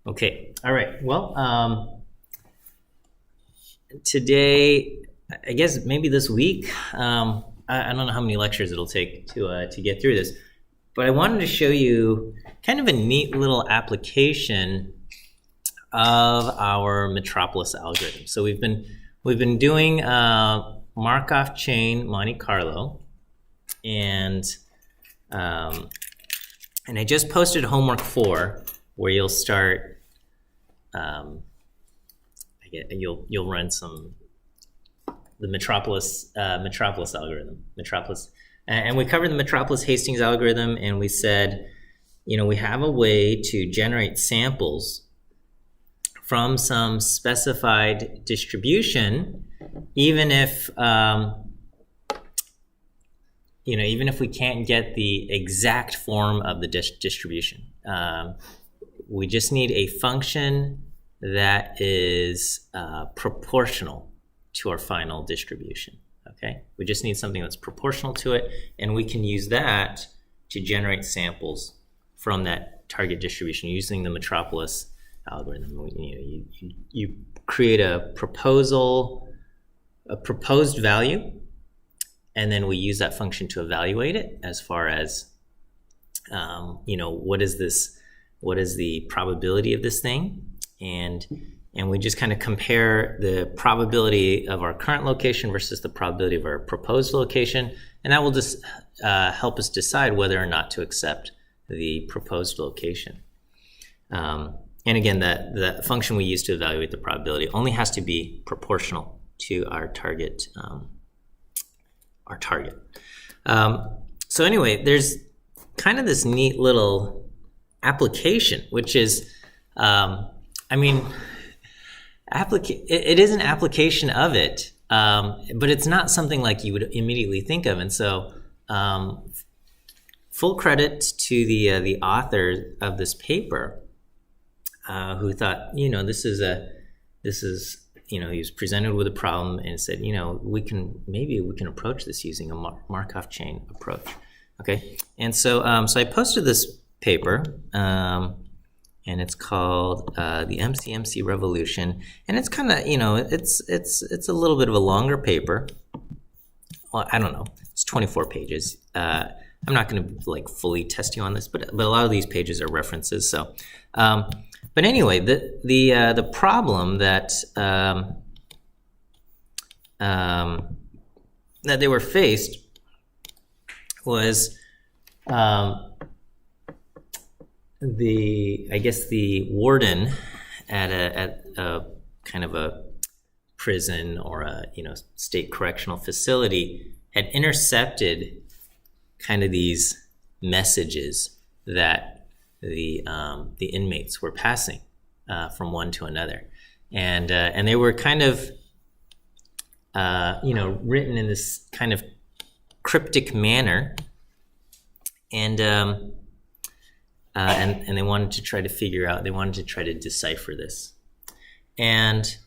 Okay. All right. Well, today, I guess maybe this week, I don't know how many lectures it'll take to get through this, but I wanted to show you kind of a neat little application of our Metropolis algorithm. So we've been doing Markov chain Monte Carlo, and I just posted homework 4, where you'll start. You'll run the Metropolis algorithm. And we covered the Metropolis Hastings algorithm, and we said, we have a way to generate samples from some specified distribution, even if we can't get the exact form of the distribution. We just need a function that is proportional to our final distribution. Okay, we just need something that's proportional to it, and we can use that to generate samples from that target distribution using the Metropolis algorithm. You create a proposed value, and then we use that function to evaluate it as far as what is the probability of this thing, and we just kind of compare the probability of our current location versus the probability of our proposed location, and that will just help us decide whether or not to accept the proposed location. And again, the function we use to evaluate the probability only has to be proportional to our target. So anyway, there's kind of this neat little application, which is, it is an application of it, but it's not something like you would immediately think of. And so, full credit to the author of this paper, who thought, he was presented with a problem and said, we can approach this using a Markov chain approach. Okay, and so I posted this paper, and it's called the MCMC Revolution, and it's kind of it's a little bit of a longer paper. Well, I don't know, it's 24 pages. I'm not going to fully test you on this, but a lot of these pages are references. So, but anyway, the problem that that they were faced was the warden at a kind of a prison or a state correctional facility had intercepted kind of these messages that the inmates were passing from one to another, and they were kind of written in this kind of cryptic manner, and they wanted to try to decipher this, and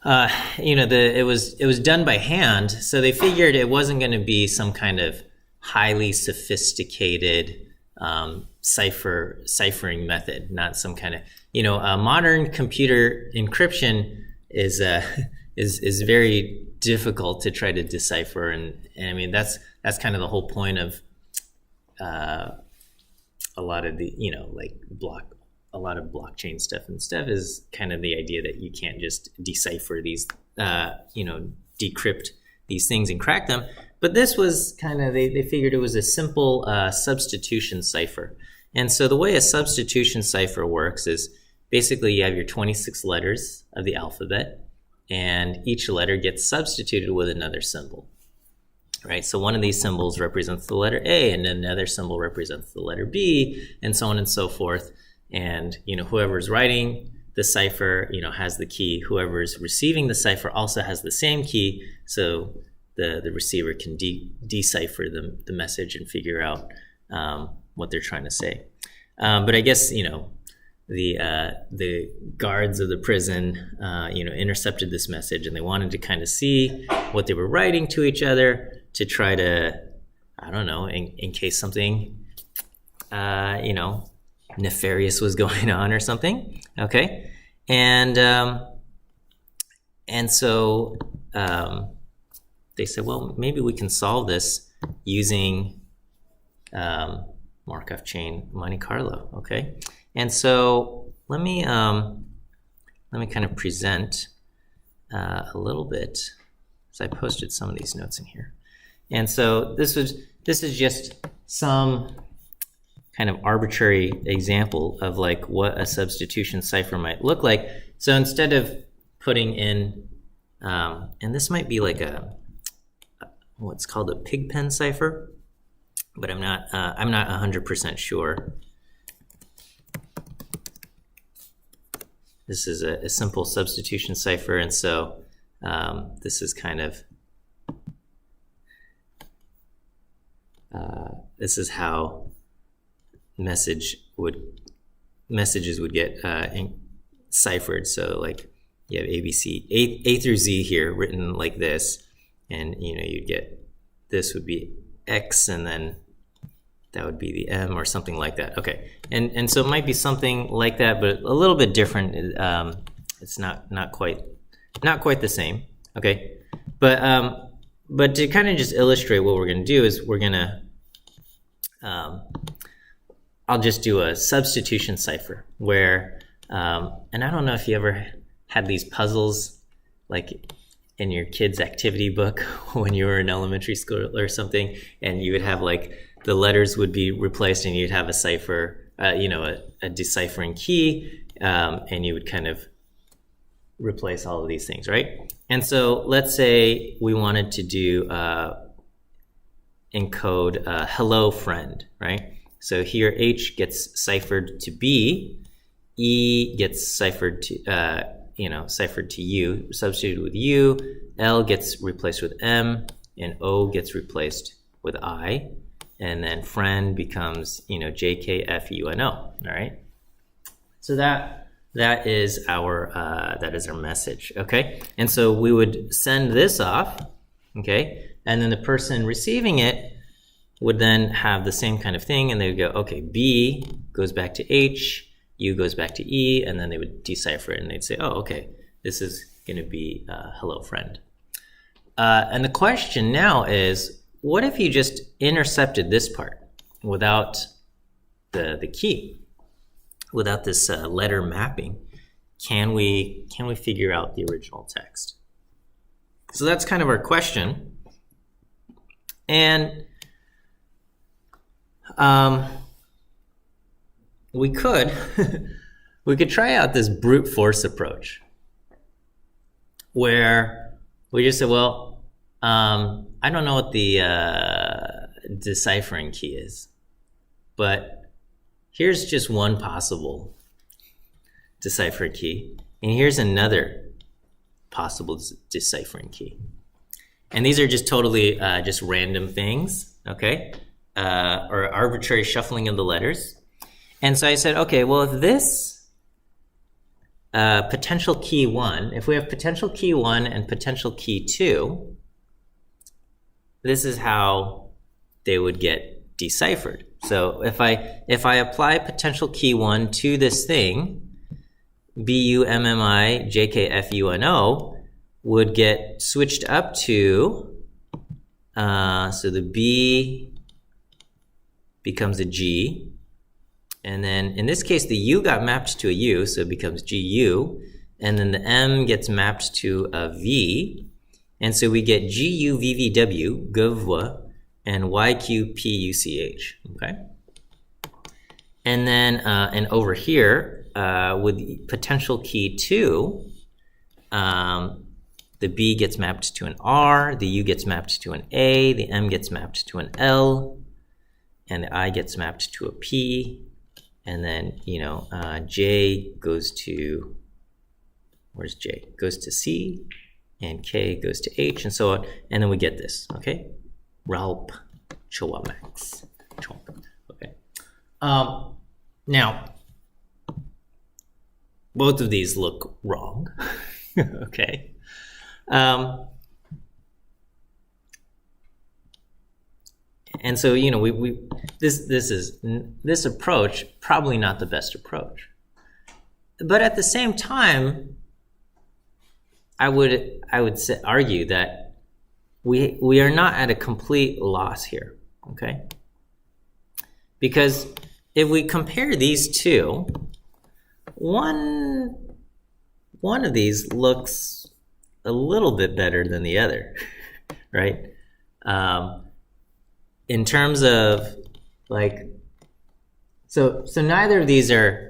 it was done by hand, so they figured it wasn't going to be some kind of highly sophisticated ciphering method, not some kind of modern computer encryption is very difficult to try to decipher, and I mean that's kind of the whole point of a lot of the a lot of blockchain stuff and stuff is kind of the idea that you can't just decipher these decrypt these things and crack them. But this was kind of, they figured it was a simple substitution cipher. And so the way a substitution cipher works is basically you have your 26 letters of the alphabet, and each letter gets substituted with another symbol, right? So one of these symbols represents the letter A, and another symbol represents the letter B, and so on and so forth. And whoever's writing the cipher has the key. Whoever's receiving the cipher also has the same key, so the receiver can decipher the message and figure out what they're trying to say. But I guess the guards of the prison intercepted this message, and they wanted to kind of see what they were writing to each other to try to, I don't know, in case something nefarious was going on or something. Okay, and so they said, well, maybe we can solve this using Markov chain Monte Carlo. Okay, and so let me kind of present a little bit. So I posted some of these notes in here, and so this is just some kind of arbitrary example of like what a substitution cipher might look like. So instead of putting in, and this might be like what's called a Pigpen cipher, but I'm not 100% sure. This is a simple substitution cipher, and so this is kind of this is how messages would get ciphered. So like you have ABC A through Z here written like this, and you'd get this would be X, and then that would be the M or something like that. Okay, and so it might be something like that, but a little bit different. It's not quite the same. Okay, but to kind of just illustrate what we're going to do is we're going to I'll just do a substitution cipher where and I don't know if you ever had these puzzles like in your kid's activity book when you were in elementary school or something, and you would have like the letters would be replaced and you'd have a cipher, a deciphering key, and you would kind of replace all of these things, right? And so let's say we wanted to do encode hello friend, right? So here H gets ciphered to B, E gets ciphered to ciphered to U, substituted with U, L gets replaced with M, and O gets replaced with I, and then friend becomes JKFUNO. All right. So that is our message. Okay. And so we would send this off. Okay. And then the person receiving it would then have the same kind of thing, and they would go, okay, B goes back to H, U goes back to E, and then they would decipher it, and they'd say, oh, okay, this is going to be hello friend. And the question now is, what if you just intercepted this part without the key, without this letter mapping? Can we figure out the original text? So that's kind of our question. And we could try out this brute force approach where we just say, well, I don't know what the deciphering key is, but here's just one possible decipher key, and here's another possible deciphering key. And these are just totally just random things, okay? Or arbitrary shuffling of the letters. And so I said, okay, well, if this potential key 1, if we have potential key 1 and potential key 2, this is how they would get deciphered. So if I apply potential key 1 to this thing, BUMMI JKFUNO would get switched up to, so the B becomes a G, and then in this case the U got mapped to a U, so it becomes GU, and then the M gets mapped to a V, and so we get GUVVW, GUVW, and YQPUCH, okay? And then, and over here, with potential key 2, the B gets mapped to an R, the U gets mapped to an A, the M gets mapped to an L, and the I gets mapped to a P, and then, J goes to, where's J? Goes to C, and K goes to H, and so on, and then we get this, okay? Ralp Chowamax. Okay. Now, both of these look wrong, okay? And so, this approach probably not the best approach. But at the same time, I would argue that we are not at a complete loss here, okay? Because if we compare these two, one of these looks a little bit better than the other, right? In terms of like, so neither of these are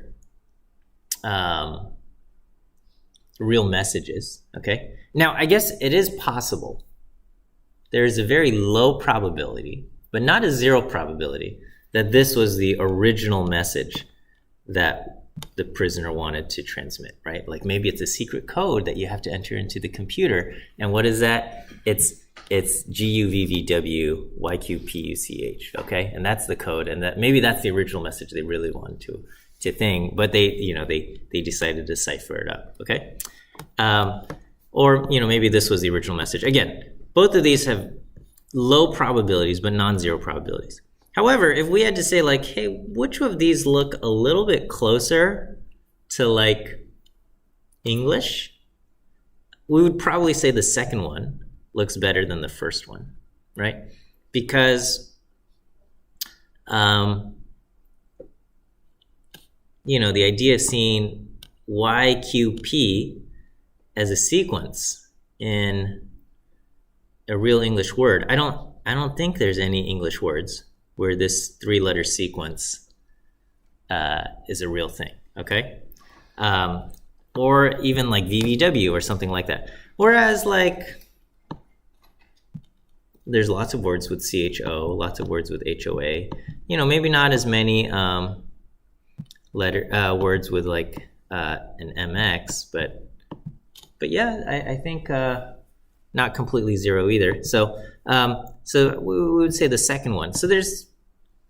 real messages, okay? Now, I guess it is possible. There is a very low probability, but not a zero probability, that this was the original message that the prisoner wanted to transmit, right? Like maybe it's a secret code that you have to enter into the computer. And what is that? It's GUVVWYQPUCH, okay? And that's the code. And that maybe that's the original message they really wanted to thing, but they decided to cipher it up, okay? Or maybe this was the original message. Again, both of these have low probabilities, but non-zero probabilities. However, if we had to say like, hey, which of these look a little bit closer to like English, we would probably say the second one looks better than the first one, right? Because, the idea of seeing YQP as a sequence in a real English word, I don't think there's any English words where this 3-letter sequence is a real thing, okay? Or even like VVW or something like that. Whereas like, there's lots of words with CHO, lots of words with HOA. Maybe not as many words with like an MX, but yeah, I think not completely zero either. So we would say the second one. So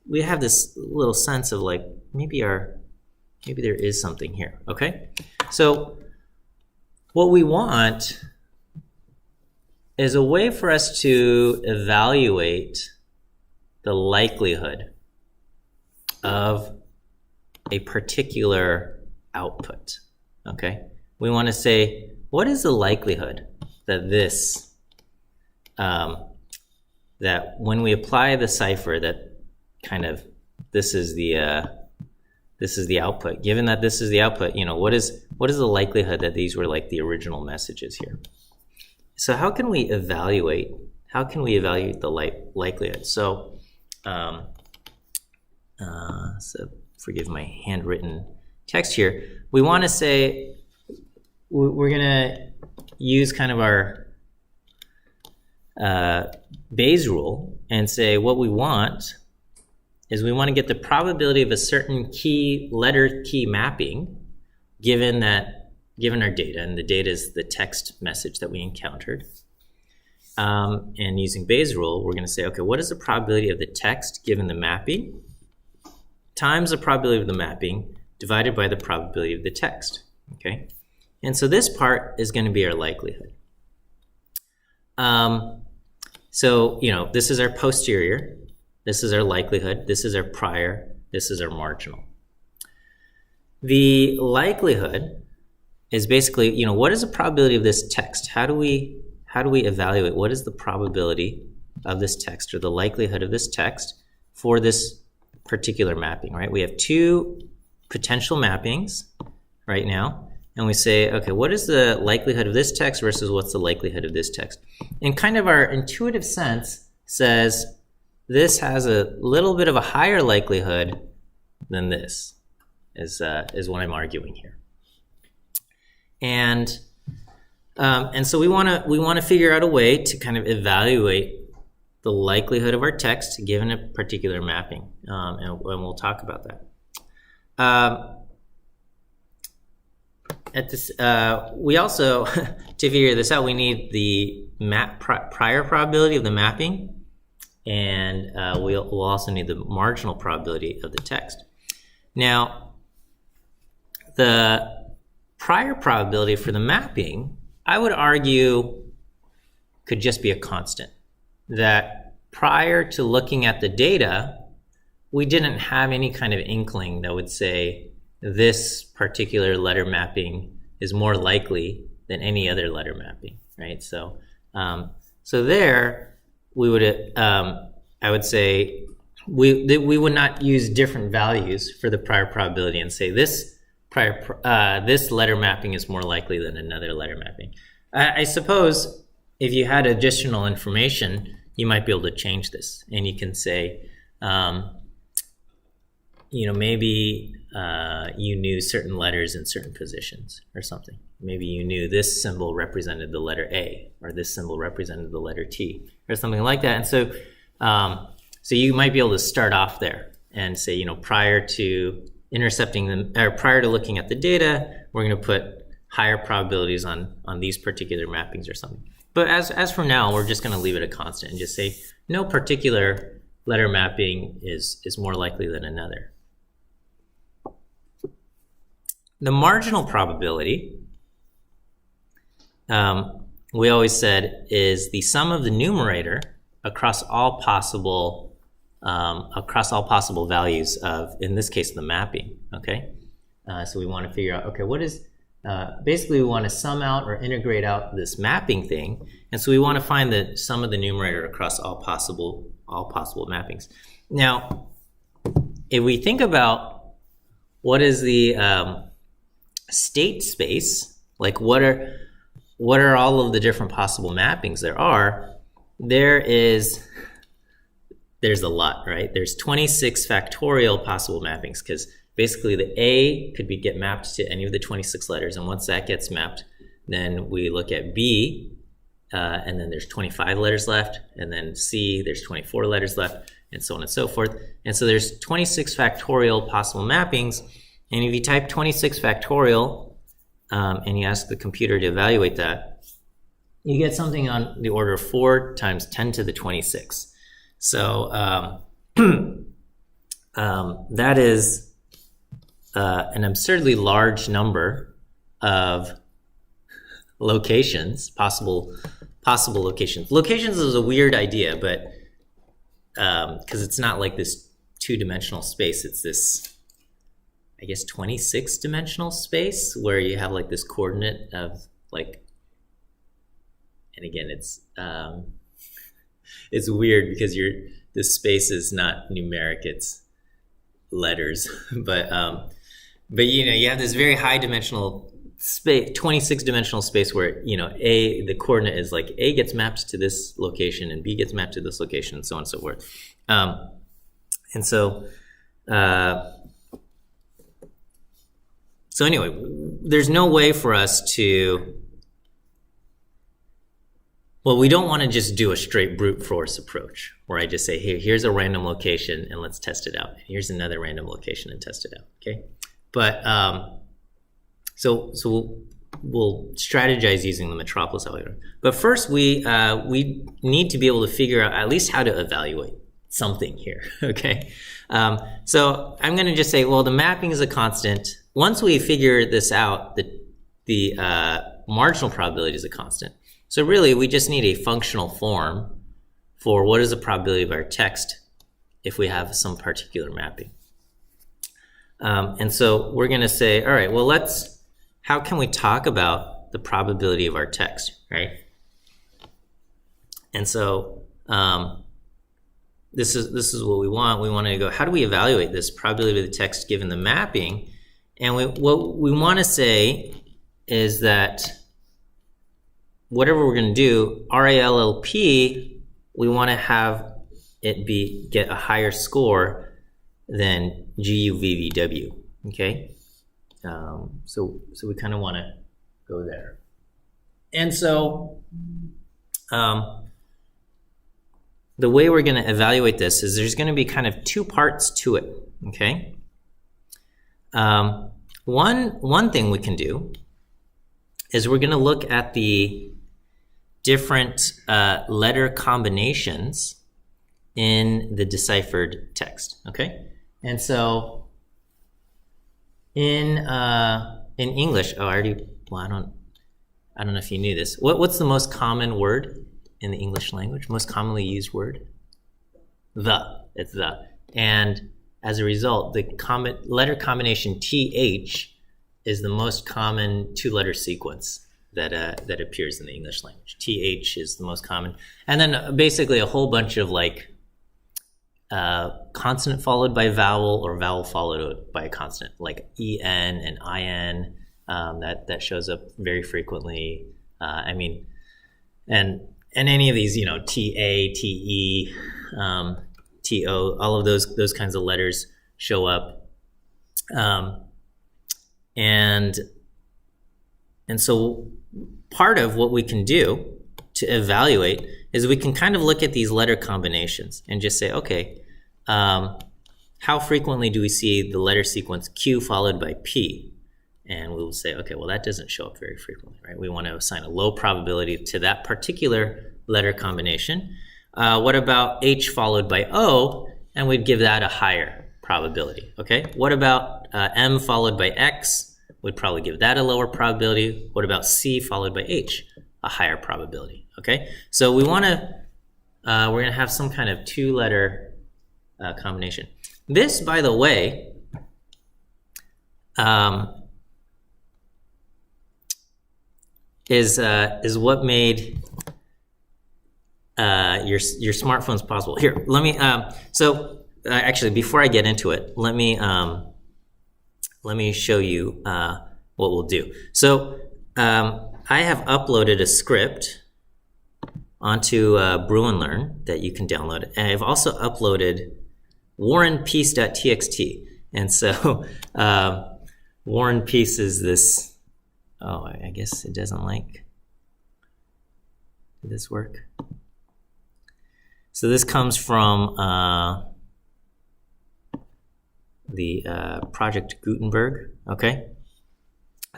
we have this little sense of like maybe there is something here. Okay, so what we want is a way for us to evaluate the likelihood of a particular output. Okay, we want to say, what is the likelihood that that when we apply the cipher, that kind of this is the output. Given that this is the output, what is the likelihood that these were like the original messages here? So how can we evaluate the likelihood? So, so forgive my handwritten text here. We want to say we're gonna use kind of our Bayes rule and say what we want is we want to get the probability of a certain letter key mapping given our data, and the data is the text message that we encountered. And using Bayes' rule, we're going to say, okay, what is the probability of the text given the mapping times the probability of the mapping divided by the probability of the text, okay? And so this part is going to be our likelihood. So, this is our posterior, this is our likelihood, this is our prior, this is our marginal. The likelihood is basically, what is the probability of this text? How do we evaluate what is the probability of this text or the likelihood of this text for this particular mapping, right? We have two potential mappings right now, and we say, okay, what is the likelihood of this text versus what's the likelihood of this text? And kind of our intuitive sense says this has a little bit of a higher likelihood than this, is what I'm arguing here. And so we want to figure out a way to kind of evaluate the likelihood of our text given a particular mapping, and we'll talk about that. We also to figure this out, we need the prior probability of the mapping, and we'll also need the marginal probability of the text. Now, the prior probability for the mapping, I would argue, could just be a constant. That prior to looking at the data, we didn't have any kind of inkling that would say this particular letter mapping is more likely than any other letter mapping, right? So, so there we would, I would say, we would not use different values for the prior probability and say this this letter mapping is more likely than another letter mapping. I suppose if you had additional information, you might be able to change this, and you can say, maybe you knew certain letters in certain positions or something. Maybe you knew this symbol represented the letter A, or this symbol represented the letter T, or something like that. And so, so you might be able to start off there and say, prior to intercepting them, or prior to looking at the data, we're going to put higher probabilities on these particular mappings or something. But as for now, we're just going to leave it a constant and just say no particular letter mapping is more likely than another. The marginal probability, we always said, is the sum of the numerator across all possible values of, in this case, the mapping. Okay, so we want to figure out, okay, what is basically we want to sum out or integrate out this mapping thing, and so we want to find the sum of the numerator across all possible mappings. Now, if we think about what is the state space, like what are all of the different possible mappings there are, there's a lot, right? There's 26 factorial possible mappings, because basically the A could get mapped to any of the 26 letters, and once that gets mapped, then we look at B, and then there's 25 letters left, and then C, there's 24 letters left, and so on and so forth. And so there's 26 factorial possible mappings, and if you type 26 factorial and you ask the computer to evaluate that, you get something on the order of 4 times 10 to the 26. So that is an absurdly large number of locations, possible locations. Locations is a weird idea, but because it's not like this two-dimensional space, it's this, I guess, 26-dimensional space where you have like this coordinate of like, and again, it's weird because this space is not numeric, it's letters, but you have this very high dimensional space, 26-dimensional space where the coordinate is like A gets mapped to this location and B gets mapped to this location, and so on and so forth. And so anyway, there's no way for us to, well, we don't want to just do a straight brute force approach where I just say, hey, here's a random location and let's test it out. And here's another random location and test it out. Okay, but so we'll strategize using the Metropolis algorithm. But first, we need to be able to figure out at least how to evaluate something here. Okay, so I'm going to just say, well, the mapping is a constant. Once we figure this out, the marginal probability is a constant. So really, we just need a functional form for what is the probability of our text if we have some particular mapping. And so we're going to say, all right, well, how can we talk about the probability of our text, right? And so this is what we want. We want to go, how do we evaluate this probability of the text given the mapping? And what we want to say is that whatever we're going to do, RALLP, we want to have it get a higher score than GUVVW. Okay, so we kind of want to go there, and so the way we're going to evaluate this is there's going to be kind of two parts to it. Okay, one thing we can do is we're going to look at the different letter combinations in the deciphered text. Okay, and so in English, I don't know if you knew this. What's the most common word in the English language? Most commonly used word? It's the. And as a result, the letter combination TH is the most common two-letter sequence that appears in the English language. TH is the most common. And then basically a whole bunch of like consonant followed by vowel or vowel followed by a consonant, like EN and IN, that shows up very frequently. And any of these, TA, TE, TO, all of those kinds of letters show up. And so part of what we can do to evaluate is we can kind of look at these letter combinations and just say, okay, how frequently do we see the letter sequence Q followed by P? And we will say, okay, well, that doesn't show up very frequently, right? We want to assign a low probability to that particular letter combination. What about H followed by O? And we'd give that a higher probability, okay? What about M followed by X? We'd probably give that a lower probability. What about C followed by H? A higher probability, okay? So we want to, we're going to have some kind of two-letter combination. This, by the way, is what made your smartphones possible. Here, let me. Actually, before I get into it, let me show you what we'll do. So I have uploaded a script onto Brew and Learn that you can download, and I've also uploaded warandpeace.txt. And so War and Peace is this. Oh, I guess it doesn't like. Did this work? So this comes from the Project Gutenberg, okay?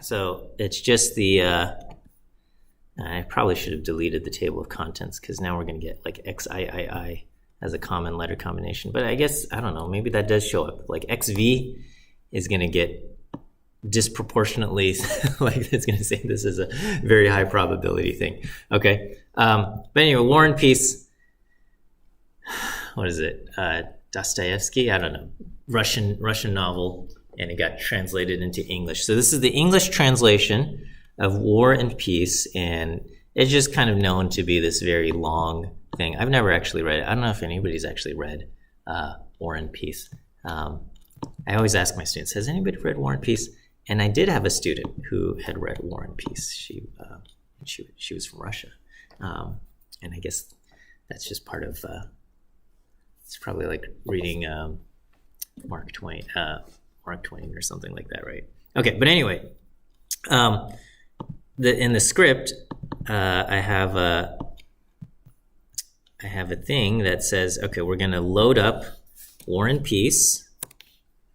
So it's just the, I probably should have deleted the table of contents because now we're going to get like XIII as a common letter combination. But I guess, I don't know, maybe that does show up. Like XV is going to get disproportionately, like it's going to say this is a very high probability thing, okay? But anyway, War and Peace, what is it? Dostoevsky? I don't know. Russian novel, and it got translated into English. So this is the English translation of War and Peace, and it's just kind of known to be this very long thing. I've never actually read it. I don't know if anybody's actually read War and Peace. I always ask my students, has anybody read War and Peace? And I did have a student who had read War and Peace. She was from Russia, and I guess that's just part of. It's probably like reading Mark Twain or something like that, right? Okay, but anyway, in the script, I have a thing that says, okay, we're going to load up War and Peace,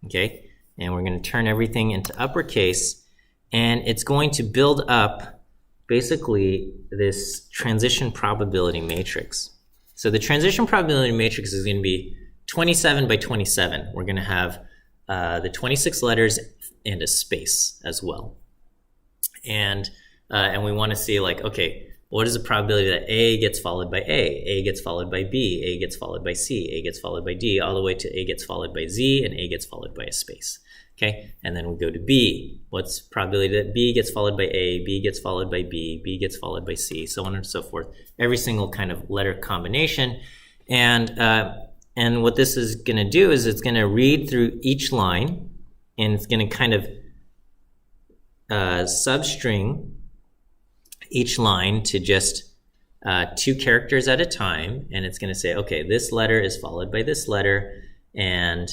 okay, and we're going to turn everything into uppercase, and it's going to build up basically this transition probability matrix. So the transition probability matrix is going to be 27 by 27. We're going to have the 26 letters and a space as well. And we want to see, like, okay, what is the probability that A gets followed by A gets followed by B, A gets followed by C, A gets followed by D, all the way to A gets followed by Z, and A gets followed by a space. Okay, and then we go to B. What's probability that B gets followed by A, B gets followed by B, B gets followed by C, so on and so forth. Every single kind of letter combination. And what this is going to do is it's going to read through each line, and it's going to kind of substring each line to just 2 characters at a time, and it's going to say, okay, this letter is followed by this letter, and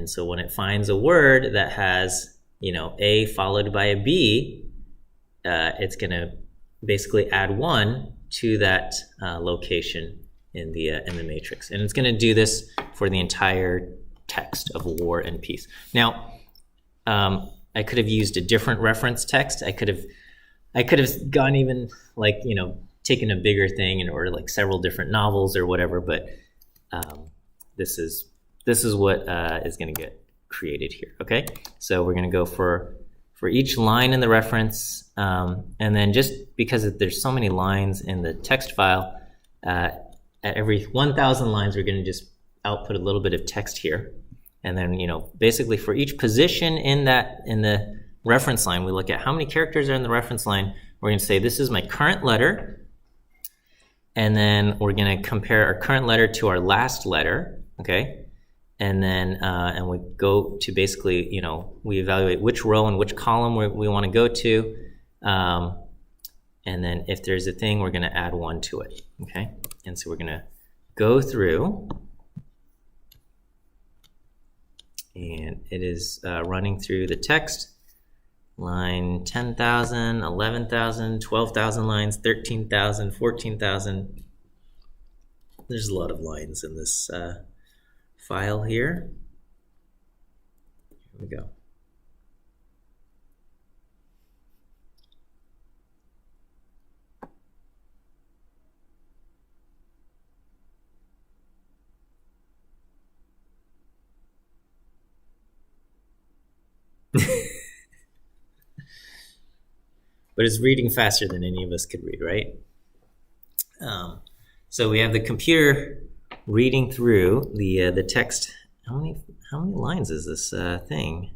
so when it finds a word that has, A followed by a B, it's going to basically add 1 to that location in the matrix, and it's going to do this for the entire text of War and Peace. Now, I could have used a different reference text. I could have gone even taken a bigger thing or like several different novels or whatever, but this is what is going to get created here. Okay, so we're going to go for each line in the reference, and then just because there's so many lines in the text file, at every 1,000 lines, we're going to just output a little bit of text here. And then, basically for each position in the reference line, we look at how many characters are in the reference line. We're going to say, this is my current letter. And then we're going to compare our current letter to our last letter, okay? And then, and we go to basically, we evaluate which row and which column we want to go to. And then if there's a thing, we're going to add 1 to it, okay? And so we're going to go through, and it is running through the text, line 10,000, 11,000, 12,000 lines, 13,000, 14,000. There's a lot of lines in this file here. Here we go. But it's reading faster than any of us could read, right? So we have the computer reading through the text. How many lines is this thing?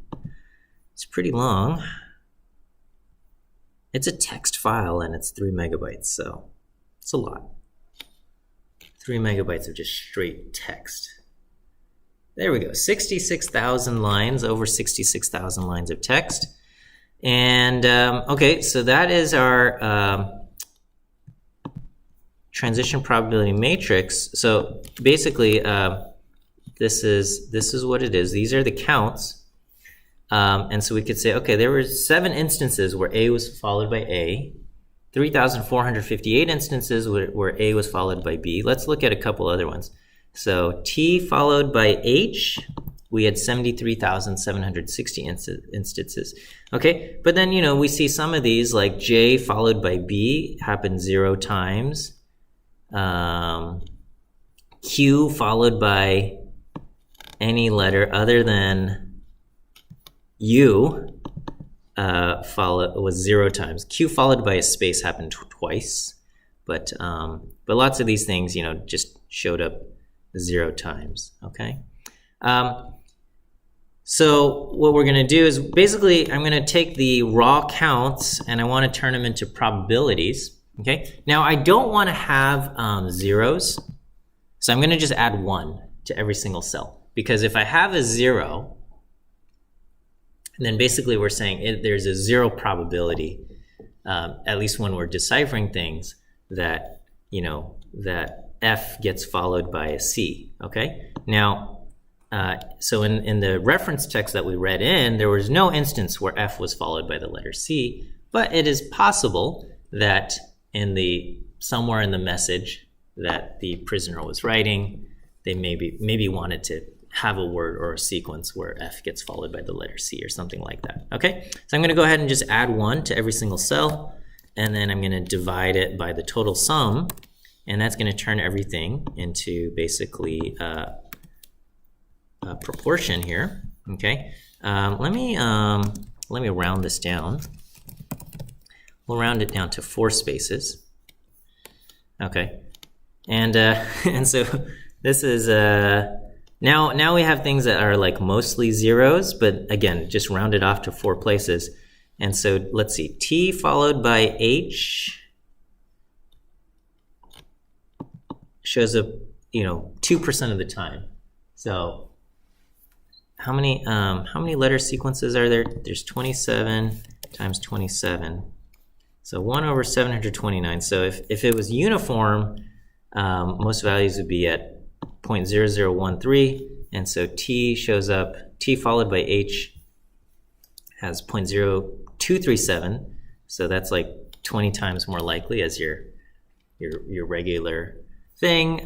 It's pretty long. It's a text file and it's 3 megabytes, so it's a lot. 3 megabytes of just straight text. There we go, 66,000 lines, over 66,000 lines of text. And okay, so that is our transition probability matrix. So basically, this is what it is. These are the counts. And so we could say, okay, there were 7 instances where A was followed by A, 3,458 instances where A was followed by B. Let's look at a couple other ones. So T followed by H, we had 73,760 instances. Okay, but then, we see some of these, like J followed by B happened 0 times. Q followed by any letter other than U was 0 times. Q followed by a space happened twice, but lots of these things, just showed up 0 times. Okay. So what we're going to do is basically I'm going to take the raw counts and I want to turn them into probabilities. Okay. Now I don't want to have zeros, so I'm going to just add 1 to every single cell, because if I have a 0, then basically we're saying there's a 0 probability, at least when we're deciphering things, that that F gets followed by a C. Okay. Now. So in the reference text that we read in, there was no instance where F was followed by the letter C, but it is possible that somewhere in the message that the prisoner was writing, they maybe wanted to have a word or a sequence where F gets followed by the letter C or something like that. Okay, so I'm going to go ahead and just add 1 to every single cell, and then I'm going to divide it by the total sum, and that's going to turn everything into basically proportion here. Okay, let me round this down. We'll round it down to 4 spaces. Okay, and so this is now we have things that are like mostly zeros, but again, just round it off to 4 places. And so let's see, T followed by H shows up, 2% of the time. So how many letter sequences are there? There's 27 times 27. So 1 over 729. So if it was uniform, most values would be at 0.0013. And so T shows up, T followed by H has 0.0237. So that's like 20 times more likely as your regular thing.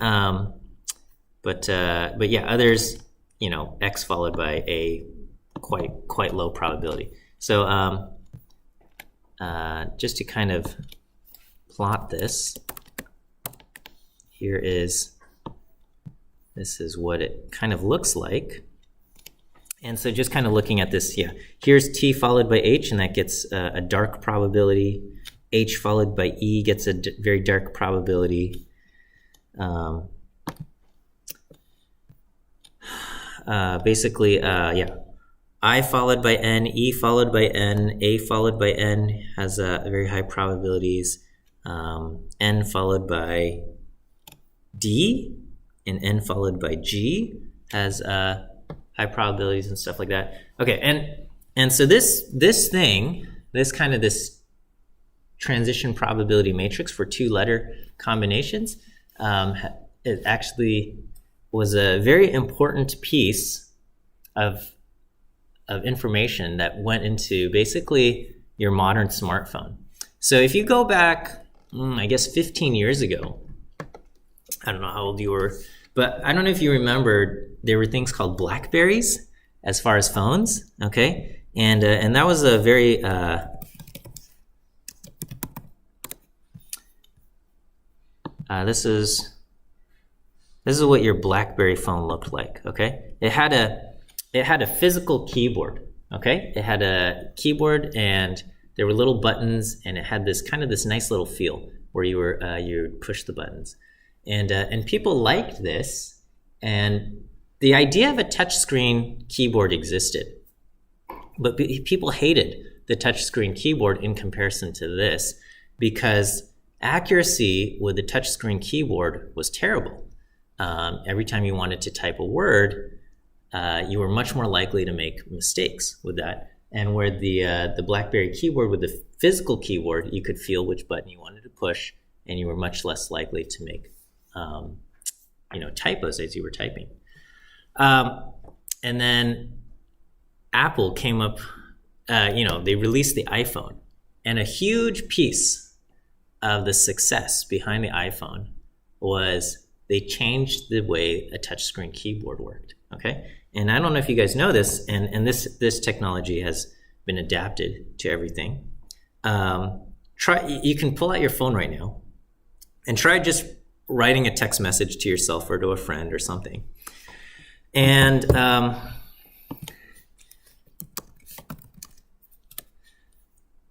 But yeah, others, X followed by A, quite low probability. So just to kind of plot this, this is what it kind of looks like. And so just kind of looking at this, yeah, here's T followed by H, and that gets a dark probability. H followed by E gets a very dark probability. Um, I followed by N, E followed by N, A followed by N has very high probabilities. N followed by D and N followed by G has high probabilities and stuff like that. Okay, and so this transition probability matrix for 2-letter combinations, it actually was a very important piece of information that went into basically your modern smartphone. So if you go back, I guess 15 years ago, I don't know how old you were, but I don't know if you remember, there were things called Blackberries as far as phones, okay? And that was a very this is what your BlackBerry phone looked like, okay? It had a physical keyboard, okay? It had a keyboard and there were little buttons, and it had this nice little feel where you would push the buttons, and people liked this, and the idea of a touchscreen keyboard existed, but people hated the touchscreen keyboard in comparison to this because accuracy with the touchscreen keyboard was terrible. Every time you wanted to type a word, you were much more likely to make mistakes with that. And where the BlackBerry keyboard with the physical keyboard, you could feel which button you wanted to push, and you were much less likely to make typos as you were typing. And then Apple came up, they released the iPhone, and a huge piece of the success behind the iPhone was they changed the way a touchscreen keyboard worked, okay? And I don't know if you guys know this, and this technology has been adapted to everything. You can pull out your phone right now and try just writing a text message to yourself or to a friend or something. And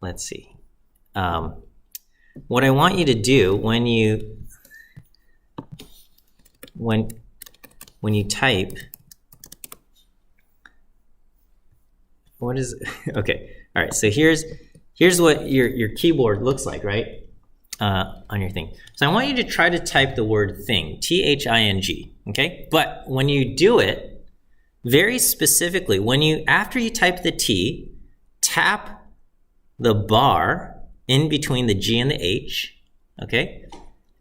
let's see. What I want you to do when you type, what is okay? All right. So here's what your keyboard looks like, right? On your thing. So I want you to try to type the word thing, T-H-I-N-G. Okay. But when you do it, very specifically, after you type the T, tap the bar in between the G and the H. Okay.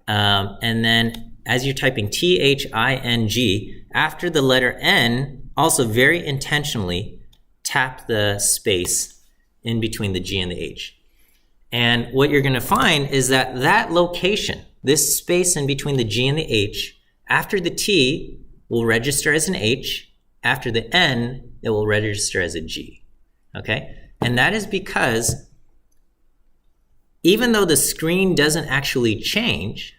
And then as you're typing T-H-I-N-G, after the letter N, also very intentionally tap the space in between the G and the H. And what you're going to find is that location, this space in between the G and the H, after the T will register as an H, after the N, it will register as a G. Okay? And that is because even though the screen doesn't actually change,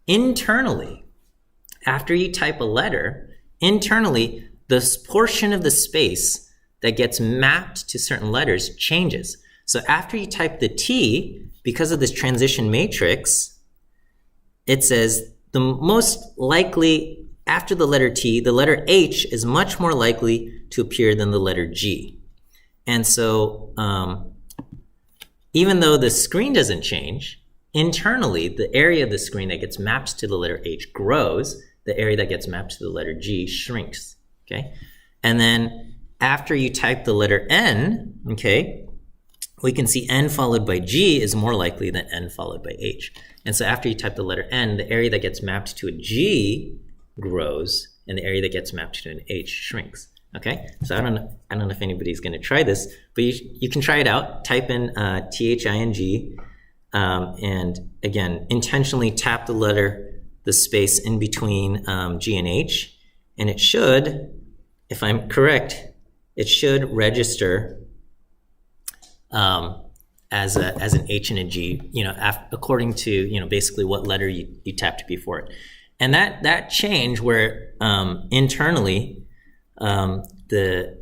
internally, after you type a letter, internally, this portion of the space that gets mapped to certain letters changes. So after you type the T, because of this transition matrix, it says the most likely, after the letter T, the letter H is much more likely to appear than the letter G. And so even though the screen doesn't change, internally, the area of the screen that gets mapped to the letter H grows, the area that gets mapped to the letter G shrinks, okay? And then after you type the letter N, okay, we can see N followed by G is more likely than N followed by H. And so after you type the letter N, the area that gets mapped to a G grows, and the area that gets mapped to an H shrinks, okay? So I don't know if anybody's gonna try this, but you can try it out. Type in T-H-I-N-G, and again, intentionally tap the space in between G and H, and it should, if I'm correct, it should register as an H and a G, according to, basically what letter you tapped before it. And that change where internally the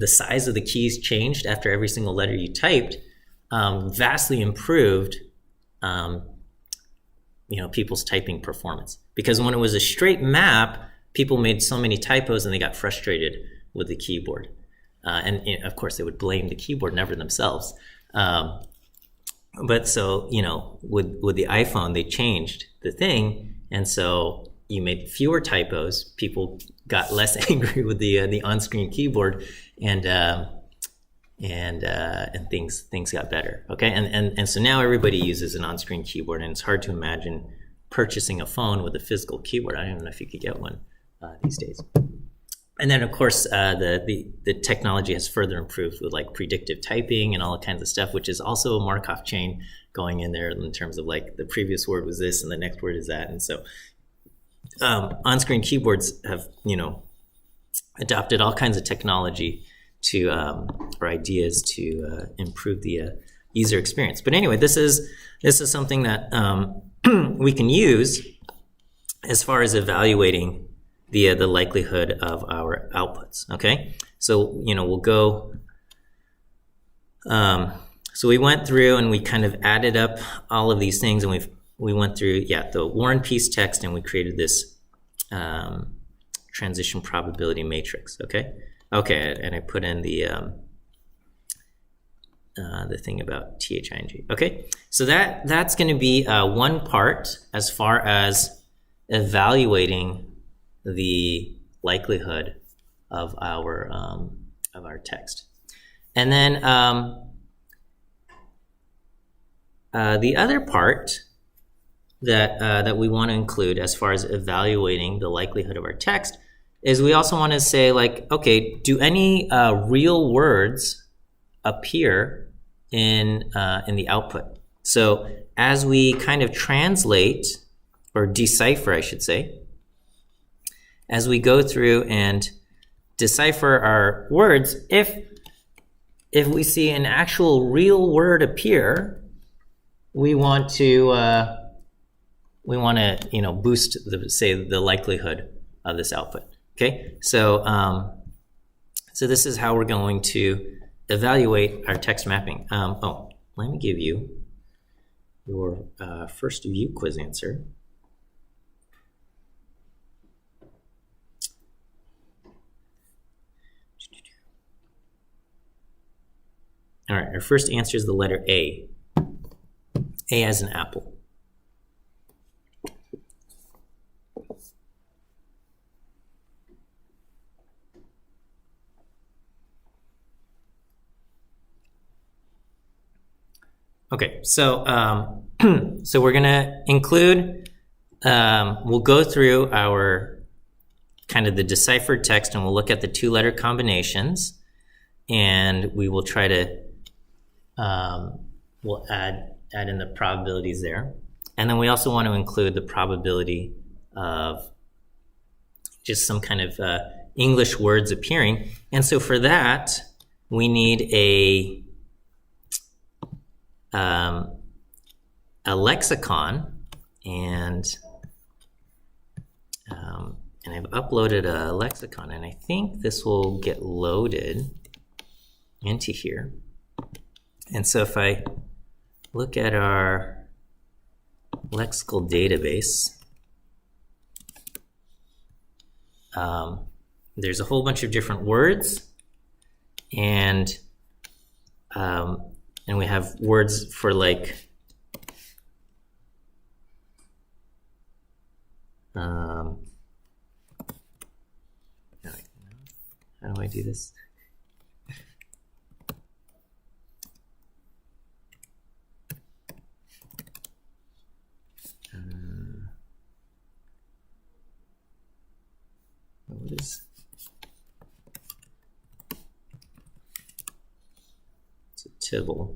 size of the keys changed after every single letter you typed, vastly improved people's typing performance. Because when it was a straight map, people made so many typos and they got frustrated with the keyboard. And of course, they would blame the keyboard, never themselves. But so, with the iPhone, they changed the thing. And so you made fewer typos. People got less angry with the on-screen keyboard, and things got better. Okay, and so now everybody uses an on-screen keyboard, and it's hard to imagine purchasing a phone with a physical keyboard. I don't even know if you could get one these days. And then, of course, the technology has further improved with like predictive typing and all kinds of stuff, which is also a Markov chain going in there in terms of like the previous word was this and the next word is that. And so on-screen keyboards have, adopted all kinds of technology to or ideas to improve the user experience. But anyway, this is something that we can use as far as evaluating the likelihood of our outputs. Okay, so we'll go. So we went through and we kind of added up all of these things, and we went through the War and Peace text, and we created this transition probability matrix. Okay, and I put in the thing about THING. Okay, so that's going to be one part as far as evaluating the likelihood of our text. And then the other part that we want to include as far as evaluating the likelihood of our text is we also want to say, like, okay, do any real words appear in the output? So as we kind of translate or decipher, I should say, as we go through and decipher our words, if we see an actual real word appear, we want to boost the likelihood of this output. Okay, so this is how we're going to evaluate our text mapping. Let me give you your first view quiz answer. All right, our first answer is the letter A. A as in apple. Okay, so so we're gonna include. We'll go through our kind of the deciphered text, and we'll look at the two-letter combinations, and we will try to. We'll add in the probabilities there. And then we also want to include the probability of just some kind of English words appearing. And so for that, we need a lexicon, and I've uploaded a lexicon, and I think this will get loaded into here. And so if I look at our lexical database, there's a whole bunch of different words, and we have words for like how do I do this? What is it's a tibble.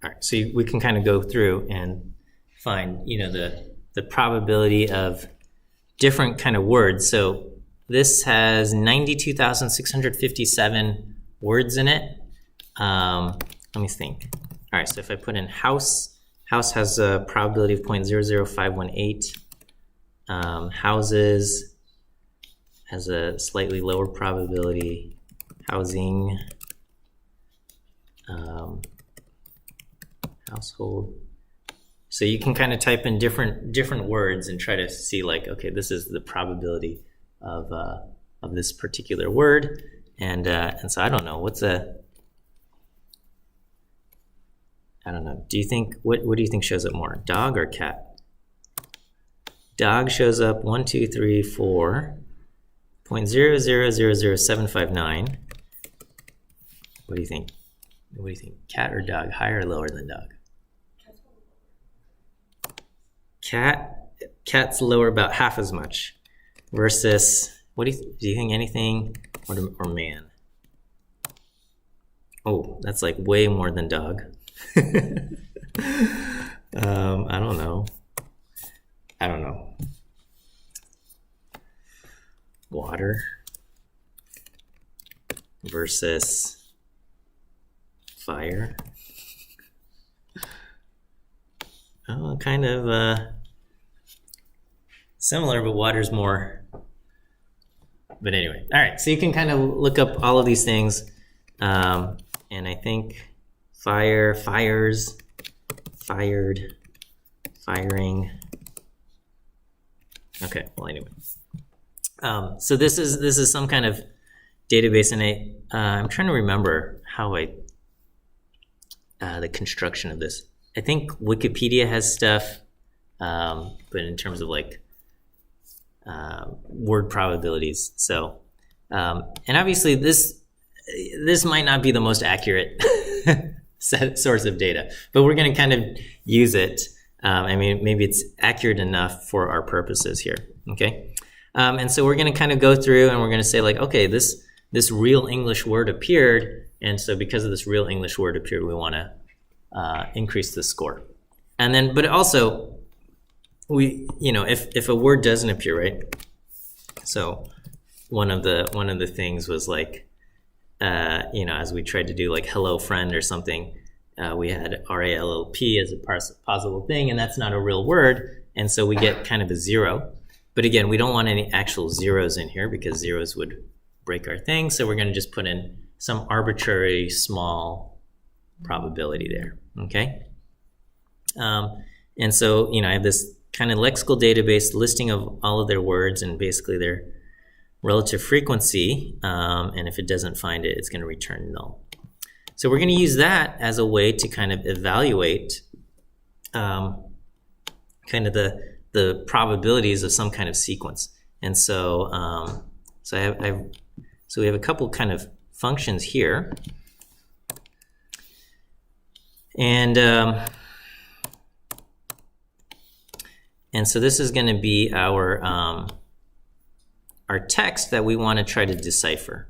All right, so we can kind of go through and find, the probability of different kind of words. So this has 92,657 words in it, let me think. All right, so if I put in house has a probability of 0.00518. Houses has a slightly lower probability. Housing, household. So you can kind of type in different words and try to see like, okay, this is the probability of this particular word, and so I don't know I don't know. Do you think what do you think shows up more, dog or cat? Dog shows up 1, 2, 3, 4, 0.0000759. What do you think? What do you think? Cat or dog? Higher or lower than dog? Cat's lower about half as much. Versus, what do you think? Anything or man? Oh, that's like way more than dog. I don't know. Water versus fire. Oh, kind of similar, but water's more. But anyway, all right. So you can kind of look up all of these things, and I think fire, fires, fired, firing. Okay. Well, anyway. So this is some kind of database, and I'm trying to remember how the construction of this. I think Wikipedia has stuff, but in terms of like word probabilities. So, and obviously this might not be the most accurate source of data, but we're going to kind of use it. I mean, maybe it's accurate enough for our purposes here. Okay, and so we're going to kind of go through and we're going to say like, okay, this real English word appeared, and so because of this real English word appeared, we want to increase the score. And then, but also, if a word doesn't appear, right? So one of the things was like, as we tried to do like hello friend or something, we had RALLP as a possible thing, and that's not a real word, and so we get kind of a 0. But again, we don't want any actual zeros in here because zeros would break our thing, so we're going to just put in some arbitrary small probability there, okay? And so, I have this kind of lexical database listing of all of their words and basically their relative frequency, and if it doesn't find it, it's going to return null. So we're going to use that as a way to kind of evaluate kind of the probabilities of some kind of sequence. And so, so we have a couple kind of functions here. And so this is going to be our text that we want to try to decipher.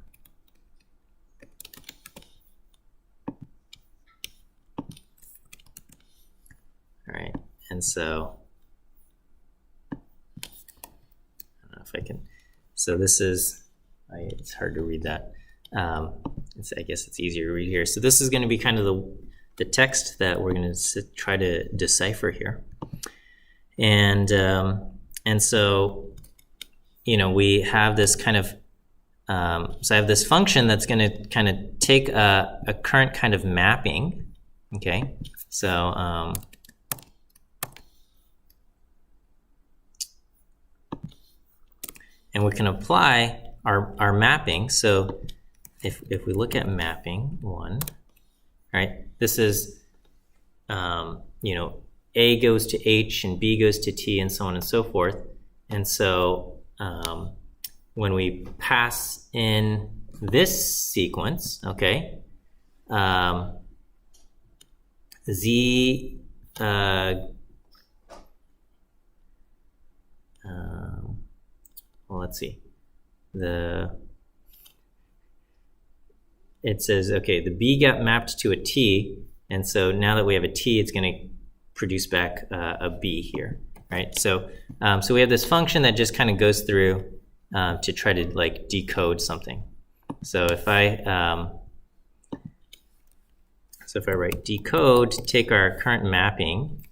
All right, and so I don't know if I can. So this is, it's hard to read that. I guess it's easier to read here. So this is going to be kind of the text that we're going to try to decipher here. And so, we have this kind of, so I have this function that's going to kind of take a current kind of mapping, okay? So, and we can apply our mapping. So if we look at mapping 1, right, this is, A goes to H and B goes to T and so on and so forth. And so when we pass in this sequence, okay, Z, well, let's see. It says, okay, the B got mapped to a T, and so now that we have a T, it's going to produce back a B here, right? So, so we have this function that just kind of goes through to try to like decode something. So if I So if I write decode, take our current mapping,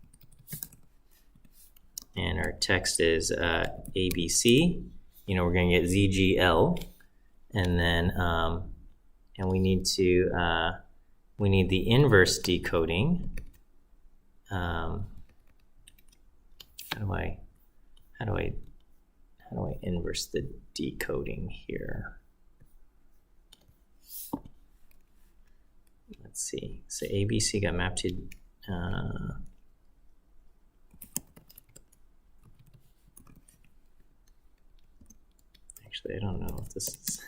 and our text is ABC, you know, we're going to get ZGL, and then and we need the inverse decoding. How do I inverse the decoding here? Let's see. So ABC got mapped to actually, I don't know if this is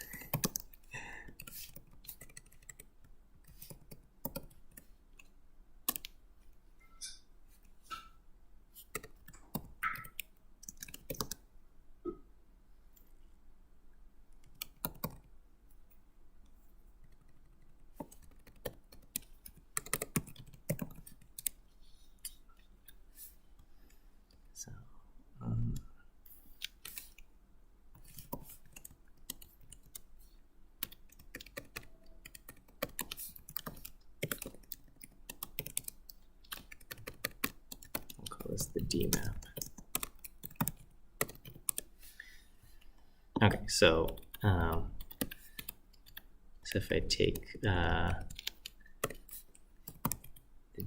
so we'll call this the D map. Okay, so if I take the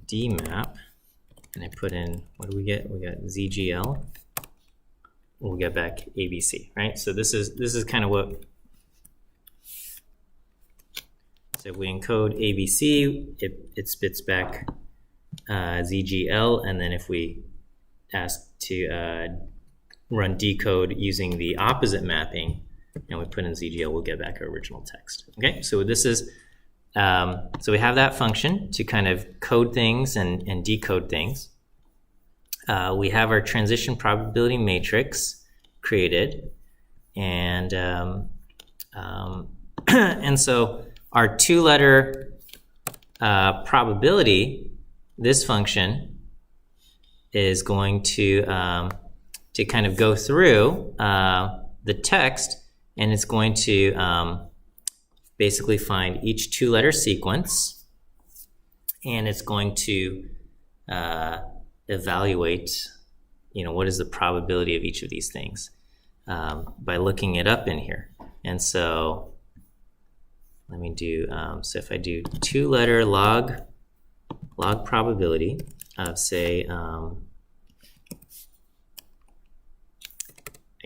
D map and I put in, what do we get? We got ZGL. We'll get back ABC, right? So this is kind of what. So if we encode ABC, it spits back ZGL, and then if we ask to run decode using the opposite mapping, and we put in ZGL, we'll get back our original text. Okay, so this is, so we have that function to kind of code things and decode things. We have our transition probability matrix created, and and so our two-letter probability, this function is going to kind of go through the text, and it's going to basically find each two-letter sequence, and it's going to evaluate, you know, what is the probability of each of these things by looking it up in here. And so let me do, so if I do two-letter log probability of, say, I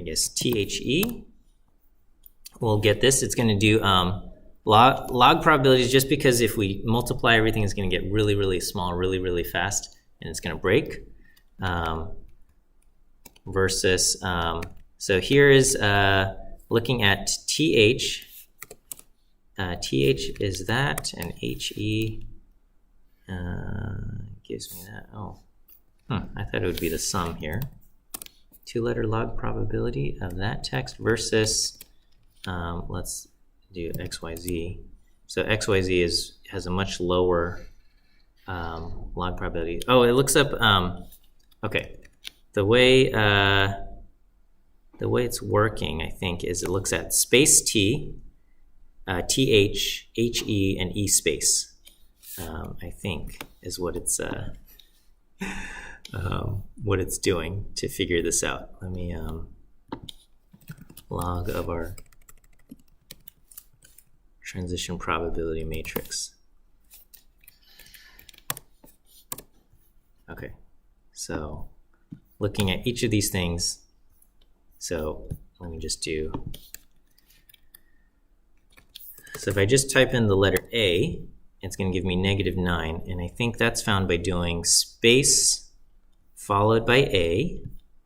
guess THE, we'll get this. It's going to do log probabilities, just because if we multiply everything, it's going to get really, really small, really, really fast, and it's going to break. Versus, so here is looking at TH. TH is that, and HE gives me that. Oh, I thought it would be the sum here. Two-letter log probability of that text versus, let's do XYZ. So XYZ has a much lower log probability. Oh, it looks up, okay. The way it's working, I think, is it looks at space T, TH, HE, and E space, I think, is what it's doing to figure this out. Let me log of our transition probability matrix. Okay, so looking at each of these things, so let me just do, so if I just type in the letter A, it's going to give me -9, and I think that's found by doing space followed by A,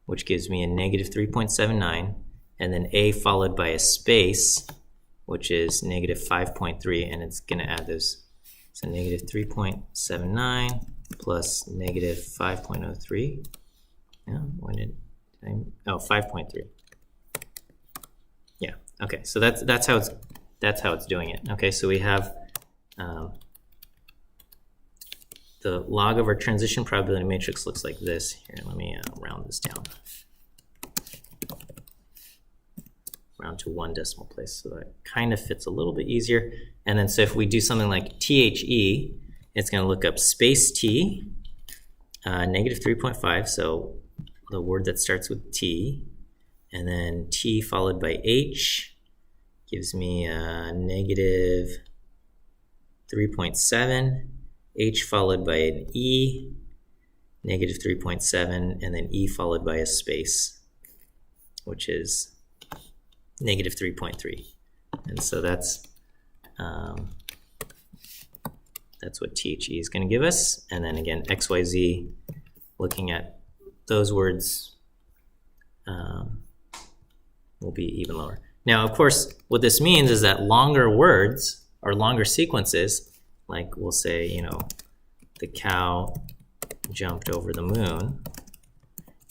which gives me a -3.79, and then A followed by a space, which is -5.3, and it's going to add those. So -3.79 plus -5.03. Yeah, when did I, oh, 5.3. Yeah, okay, so that's how it's doing it. Okay, so we have the log of our transition probability matrix looks like this. Here, let me round this down. Round to 1 decimal place, so that kind of fits a little bit easier. And then so if we do something like THE, it's going to look up space t, negative 3.5, so the word that starts with T, and then T followed by H gives me negative 3.7, H followed by an E, negative 3.7, and then E followed by a space, which is negative 3.3. And so that's what THE is going to give us. And then again, XYZ, looking at those words will be even lower. Now, of course, what this means is that longer words or longer sequences, like we'll say, you know, the cow jumped over the moon,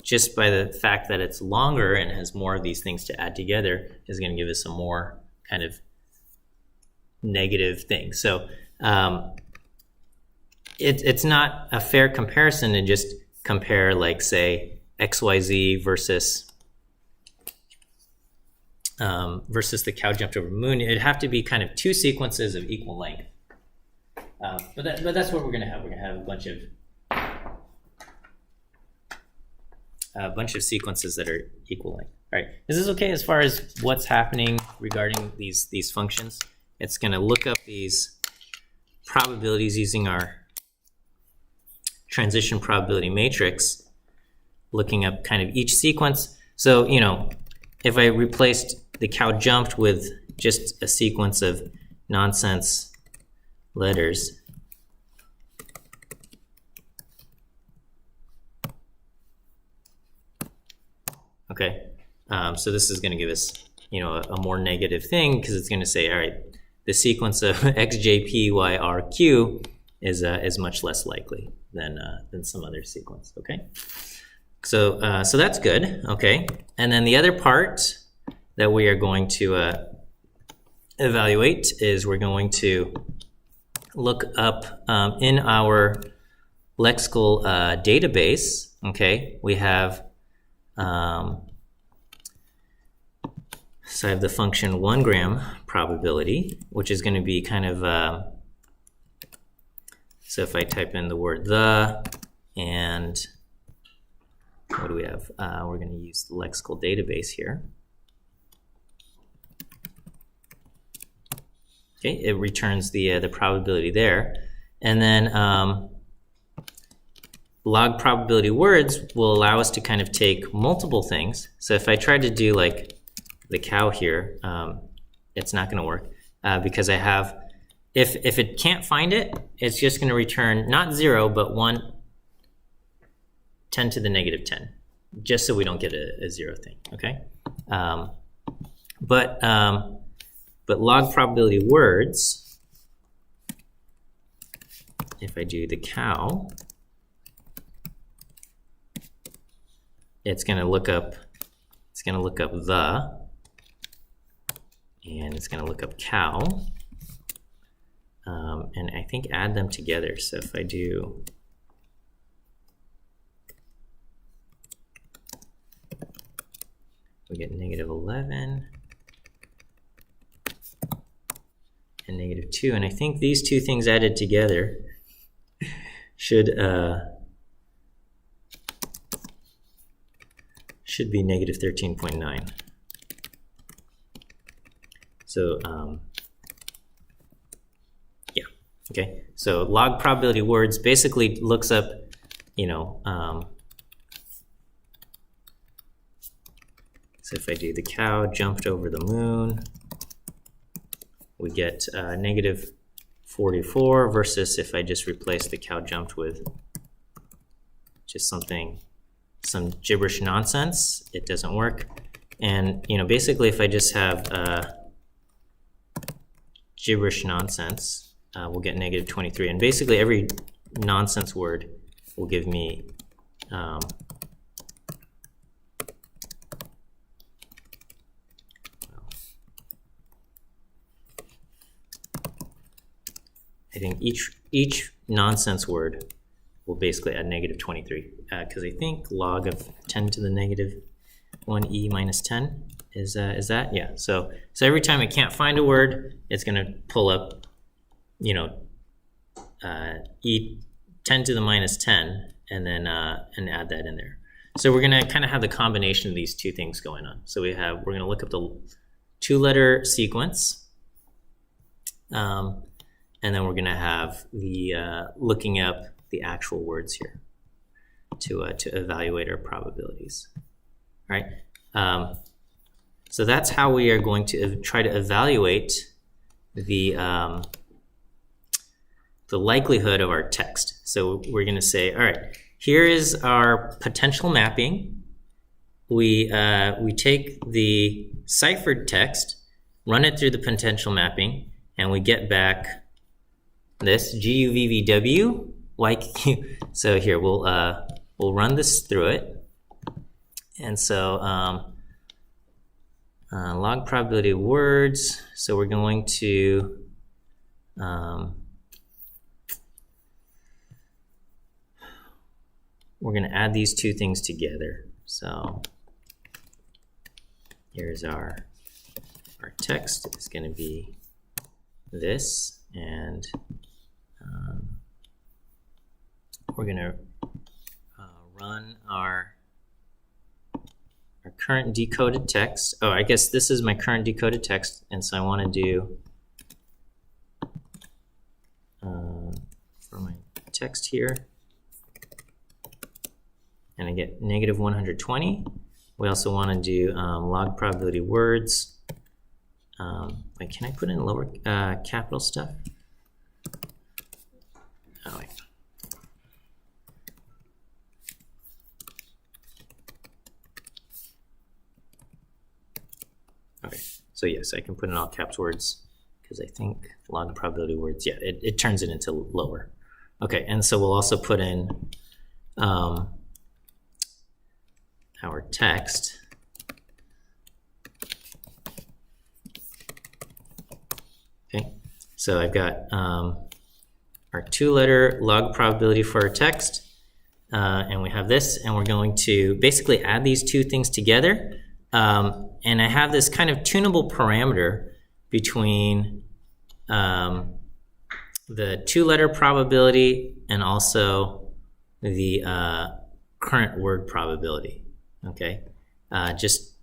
just by the fact that it's longer and has more of these things to add together is going to give us a more kind of negative thing. So it's not a fair comparison to just compare, like, say, XYZ versus the cow jumped over the moon. It'd have to be kind of two sequences of equal length. But that's what we're going to have. We're going to have a bunch of sequences that are equal length. All right. Is this okay as far as what's happening regarding these functions? It's going to look up these probabilities using our transition probability matrix, looking up kind of each sequence. So, you know, if I replaced the cow jumped with just a sequence of nonsense letters, okay, so this is going to give us, you know, a more negative thing, because it's going to say, all right, the sequence of XJPYRQ is much less likely than some other sequence. Okay, so that's good. Okay, and then the other part that we are going to evaluate is we're going to look up in our lexical database. Okay, we have so I have the function 1 gram probability, which is going to be kind of so if I type in the word the, and what do we have? We're going to use the lexical database here. Okay, it returns the probability there, and then log probability words will allow us to kind of take multiple things. So if I tried to do like the cow here, it's not going to work because I have, if it can't find it, it's just going to return not 0 but 1, 10 to the negative 10, just so we don't get a 0 thing. Okay, but log probability words, if I do the cow, it's going to look up the, and it's going to look up cow, and I think add them together. So if I do we get negative 11 and negative 2, and I think these two things added together should be negative 13.9. So yeah, okay. So log probability words basically looks up, you know, so if I do the cow jumped over the moon, we get negative 44, versus if I just replace the cow jumped with just some gibberish nonsense, it doesn't work. And, you know, basically if I just have gibberish nonsense, we'll get negative 23. And basically every nonsense word will give me I think each nonsense word will basically add negative 23, because I think log of 10 to the negative 1e minus 10 is that? Yeah. So every time it can't find a word, it's going to pull up, you know, e 10 to the minus 10, and then and add that in there. So we're going to kind of have the combination of these two things going on. So we're going to look up the 2-letter sequence, and then we're going to have the looking up the actual words here to evaluate our probabilities. All right. So that's how we are going to try to evaluate the likelihood of our text. So we're going to say, all right, here is our potential mapping. We take the ciphered text, run it through the potential mapping, and we get back this GUVVW YQ. So here we'll run this through it, and so log probability of words. So we're going to we're going to add these two things together. So here's our text. It's going to be this, and we're going to run our current decoded text. Oh, I guess this is my current decoded text, and so I want to do for my text here, and I get negative 120. We also want to do log probability words. Wait, can I put in lower capital stuff? Oh, wait. Okay, so yes, I can put in all caps words because I think log probability words, yeah, it turns it into lower. Okay, and so we'll also put in our text. Okay, so I've got our 2-letter log probability for our text, and we have this, and we're going to basically add these two things together. And I have this kind of tunable parameter between the 2-letter probability and also the current word probability. Okay, just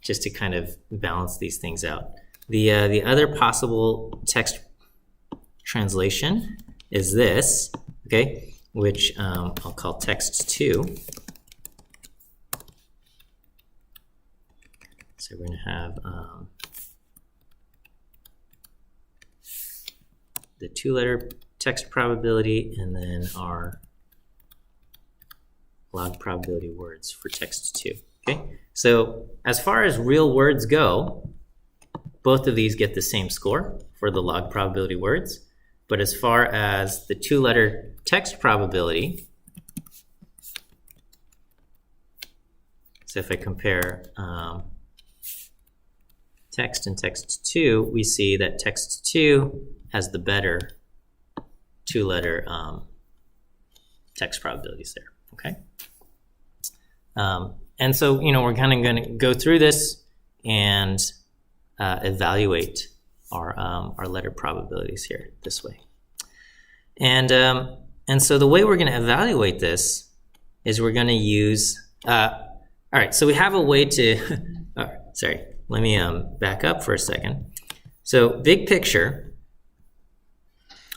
to kind of balance these things out. The other possible text translation is this, okay, which I'll call text 2. So we're going to have the 2-letter text probability and then our log probability words for text 2. Okay, so as far as real words go, both of these get the same score for the log probability words. But as far as the 2-letter text probability, so if I compare text and text 2, we see that text 2 has the better 2-letter text probabilities there. Okay, and so we're kind of going to go through this and evaluate our letter probabilities here this way. And so the way we're going to evaluate this is we're going to use. All right, so we have a way to. Sorry. Let me back up for a second. So big picture,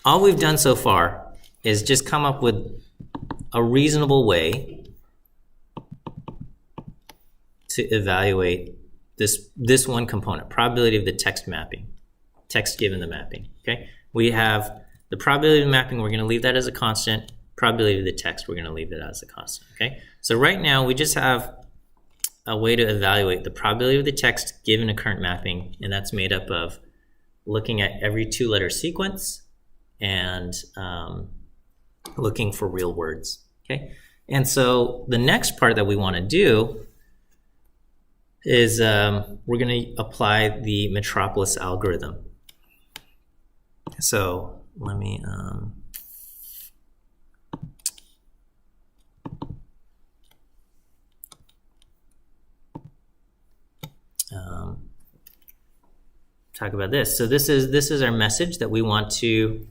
all we've done so far is just come up with a reasonable way to evaluate this one component, probability of the text mapping, text given the mapping. Okay, we have the probability of the mapping, we're going to leave that as a constant. Probability of the text, we're going to leave that as a constant. Okay, so right now we just have a way to evaluate the probability of the text given a current mapping, and that's made up of looking at every 2-letter sequence and looking for real words. Okay, and so the next part that we want to do is we're going to apply the Metropolis algorithm. So let me talk about this. So this is our message that we want to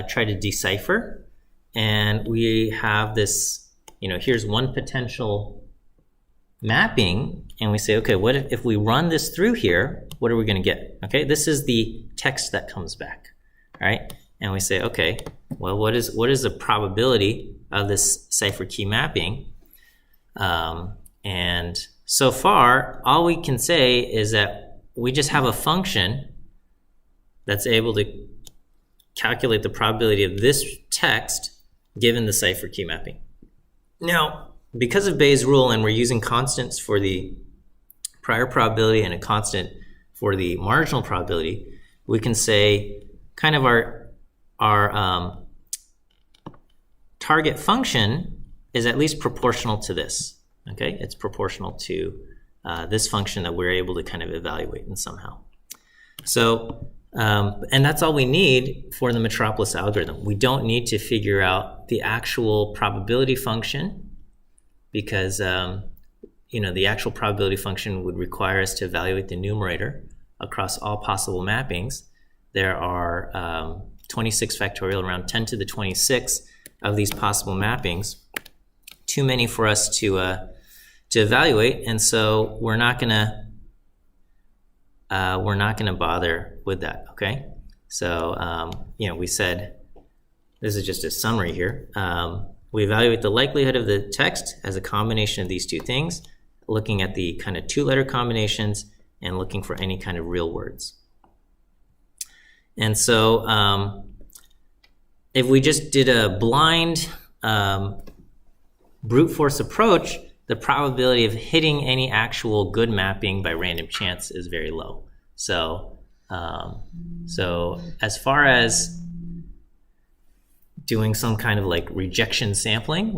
try to decipher, and we have this, here's one potential mapping, and we say, okay, what if we run this through here, what are we going to get? Okay, this is the text that comes back, right? And we say, okay, well, what is the probability of this cipher key mapping? And so far, all we can say is that we just have a function that's able to calculate the probability of this text given the cipher key mapping. Now, because of Bayes' rule, and we're using constants for the prior probability and a constant for the marginal probability, we can say kind of our target function is at least proportional to this. Okay, it's proportional to this function that we're able to kind of evaluate in somehow. So, and that's all we need for the Metropolis algorithm. We don't need to figure out the actual probability function, because the actual probability function would require us to evaluate the numerator across all possible mappings. There are 26 factorial, around 10 to the 26 of these possible mappings. Too many for us to evaluate, and so we're not gonna bother with that. Okay, so we said, this is just a summary here. We evaluate the likelihood of the text as a combination of these two things, looking at the kind of two-letter combinations and looking for any kind of real words. And so if we just did a blind brute force approach, the probability of hitting any actual good mapping by random chance is very low. So, so as far as doing some kind of like rejection sampling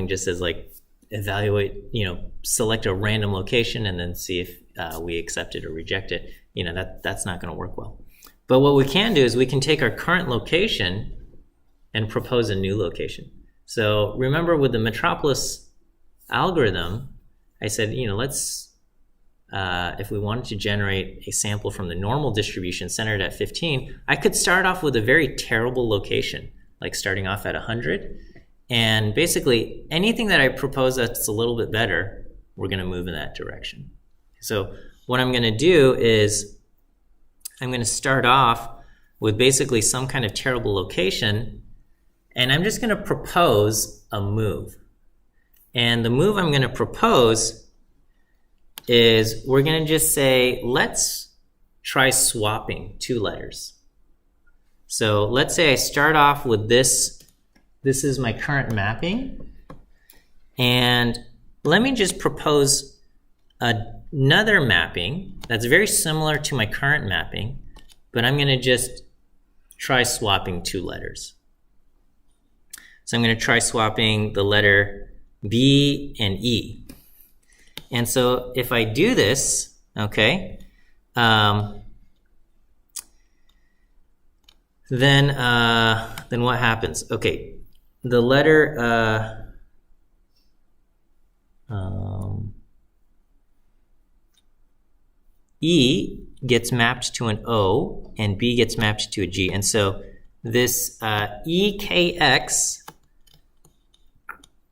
just says like evaluate, select a random location and then see if we accept it or reject it. That's not going to work well. But what we can do is we can take our current location and propose a new location. So remember, with the Metropolis algorithm, I said, let's, if we wanted to generate a sample from the normal distribution centered at 15, I could start off with a very terrible location, like starting off at 100. And basically, anything that I propose that's a little bit better, we're going to move in that direction. So what I'm going to do is I'm going to start off with basically some kind of terrible location, and I'm just going to propose a move. And the move I'm going to propose is we're going to just say, let's try swapping two letters. So let's say I start off with this. This is my current mapping. And let me just propose another mapping that's very similar to my current mapping, but I'm going to just try swapping two letters. So I'm going to try swapping the letter B and E. And so if I do this, okay, then what happens? Okay, the letter E gets mapped to an O and B gets mapped to a G. And so this EKX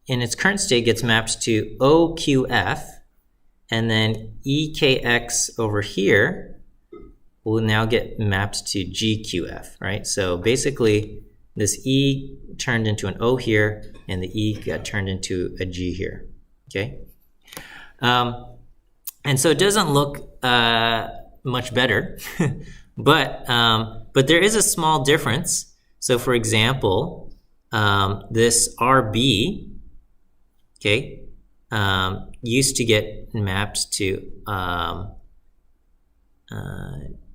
in its current state gets mapped to OQF, and then EKX over here will now get mapped to GQF, right? So basically this E turned into an O here, and the E got turned into a G here, okay? And so it doesn't look much better, but there is a small difference. So for example, this RB, okay, used to get mapped to,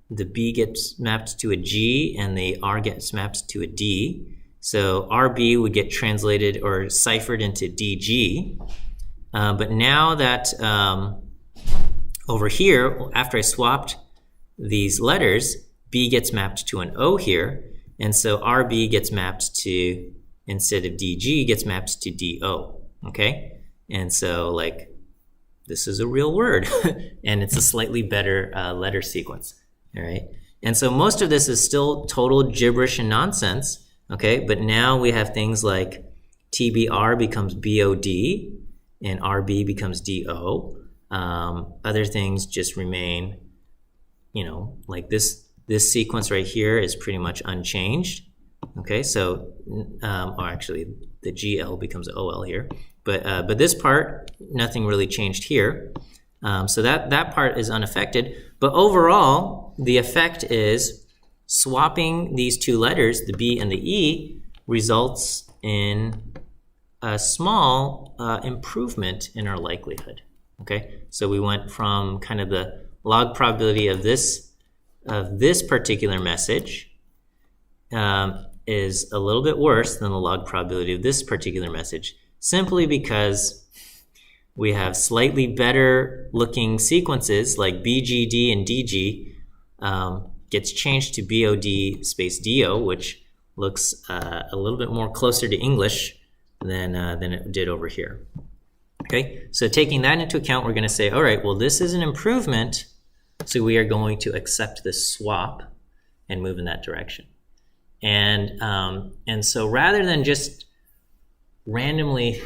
the B gets mapped to a G and the R gets mapped to a D. So RB would get translated or ciphered into DG. But now that over here, after I swapped these letters, B gets mapped to an O here. And so RB gets mapped to, instead of DG, gets mapped to DO. Okay? And so, like, this is a real word, and it's a slightly better letter sequence. All right? And so most of this is still total gibberish and nonsense, okay? But now we have things like TBR becomes BOD and RB becomes DO. Other things just remain, like this sequence right here is pretty much unchanged. Okay, so, or actually the GL becomes OL here. But this part, nothing really changed here. So that part is unaffected. But overall, the effect is swapping these two letters, the B and the E, results in a small improvement in our likelihood. Okay, so we went from kind of the log probability of this particular message is a little bit worse than the log probability of this particular message, simply because we have slightly better looking sequences like BGD and DG gets changed to BOD space DO, which looks a little bit more closer to English than it did over here. Okay, so taking that into account, we're going to say, all right, well, this is an improvement, so we are going to accept this swap and move in that direction. And so rather than just randomly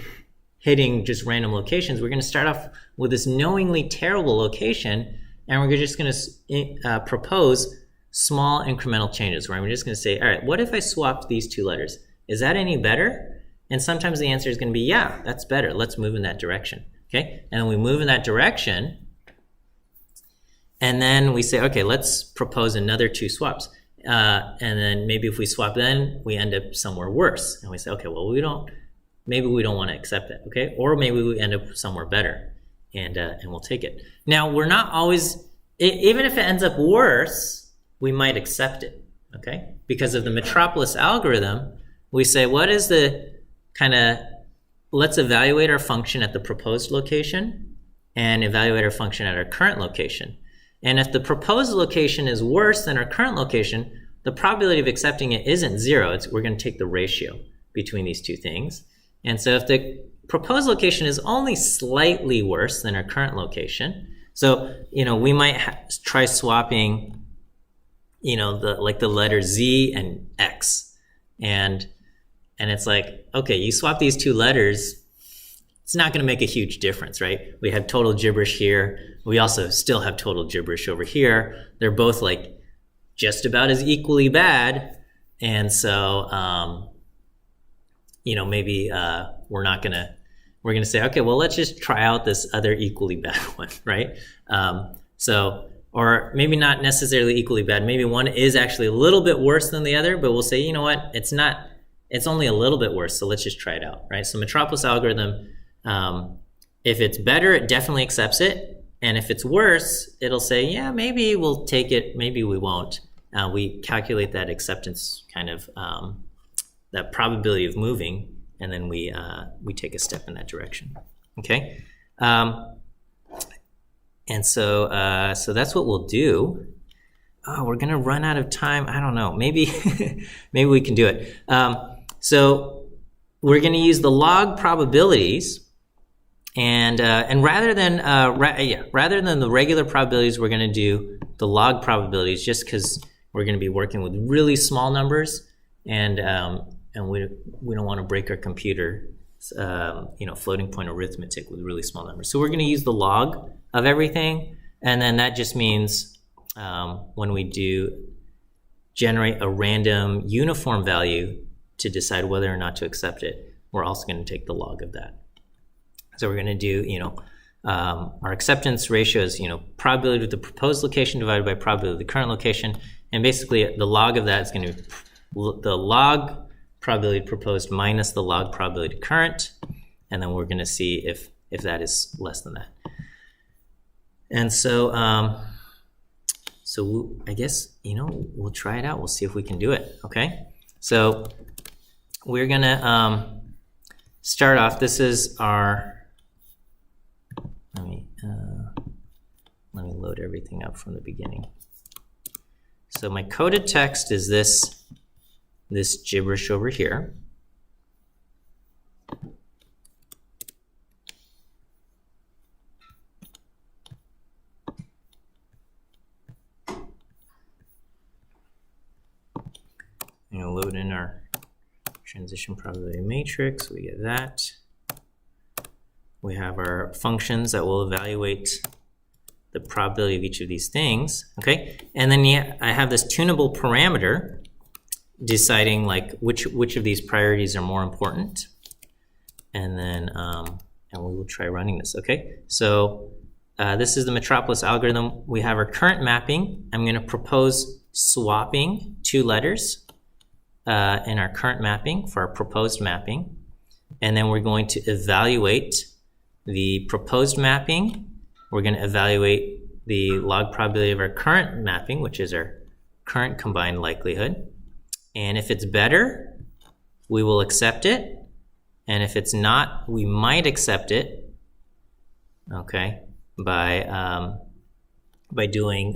hitting just random locations, we're going to start off with this knowingly terrible location, and we're just going to propose small incremental changes, where I'm just going to say, all right, what if I swapped these two letters? Is that any better? And sometimes the answer is going to be, yeah, that's better. Let's move in that direction. Okay, and then we move in that direction, and then we say, okay, let's propose another two swaps. And then maybe if we swap, then we end up somewhere worse. And we say, okay, well, maybe we don't want to accept it, okay? Or maybe we end up somewhere better, and we'll take it. Now, we're not always, even if it ends up worse, we might accept it, okay? Because of the Metropolis algorithm, we say, what is the let's evaluate our function at the proposed location and evaluate our function at our current location. And if the proposed location is worse than our current location, the probability of accepting it isn't zero. We're going to take the ratio between these two things. And so if the proposed location is only slightly worse than our current location, so we might try swapping, the letter Z and X, and it's like, okay, you swap these two letters, it's not going to make a huge difference, right? We have total gibberish here. We also still have total gibberish over here. They're both like just about as equally bad. And so, maybe we're going to say, okay, well, let's just try out this other equally bad one, right? Or maybe not necessarily equally bad. Maybe one is actually a little bit worse than the other, but we'll say, you know what? It's only a little bit worse. So let's just try it out, right? So Metropolis algorithm, if it's better, it definitely accepts it. And if it's worse, it'll say, yeah, maybe we'll take it, maybe we won't. We calculate that acceptance that probability of moving, and then we take a step in that direction. Okay, and so that's what we'll do. Oh, we're gonna run out of time. I don't know. Maybe maybe we can do it. So we're gonna use the log probabilities. And rather than the regular probabilities, we're going to do the log probabilities, just because we're going to be working with really small numbers, and we don't want to break our computer, floating point arithmetic with really small numbers. So we're going to use the log of everything, and then that just means when we do generate a random uniform value to decide whether or not to accept it, we're also going to take the log of that. So we're going to do, our acceptance ratio is, probability of the proposed location divided by probability of the current location. And basically the log of that is going to be the log probability proposed minus the log probability current. And then we're going to see if that is less than that. And so, I guess, we'll try it out. We'll see if we can do it. Okay. So we're going to start off. This is our, let me load everything up from the beginning. So my coded text is this gibberish over here. load in our transition probability matrix. We get that. We have our functions that will evaluate the probability of each of these things, okay? And then I have this tunable parameter deciding like which of these priorities are more important. And then, and we will try running this, okay? So this is the Metropolis algorithm. We have our current mapping. I'm gonna propose swapping 2 letters in our current mapping for our proposed mapping. And then we're going to evaluate the proposed mapping. We're going to evaluate the log probability of our current mapping, which is our current combined likelihood. And if it's better, we will accept it. And if it's not, we might accept it, okay, by doing,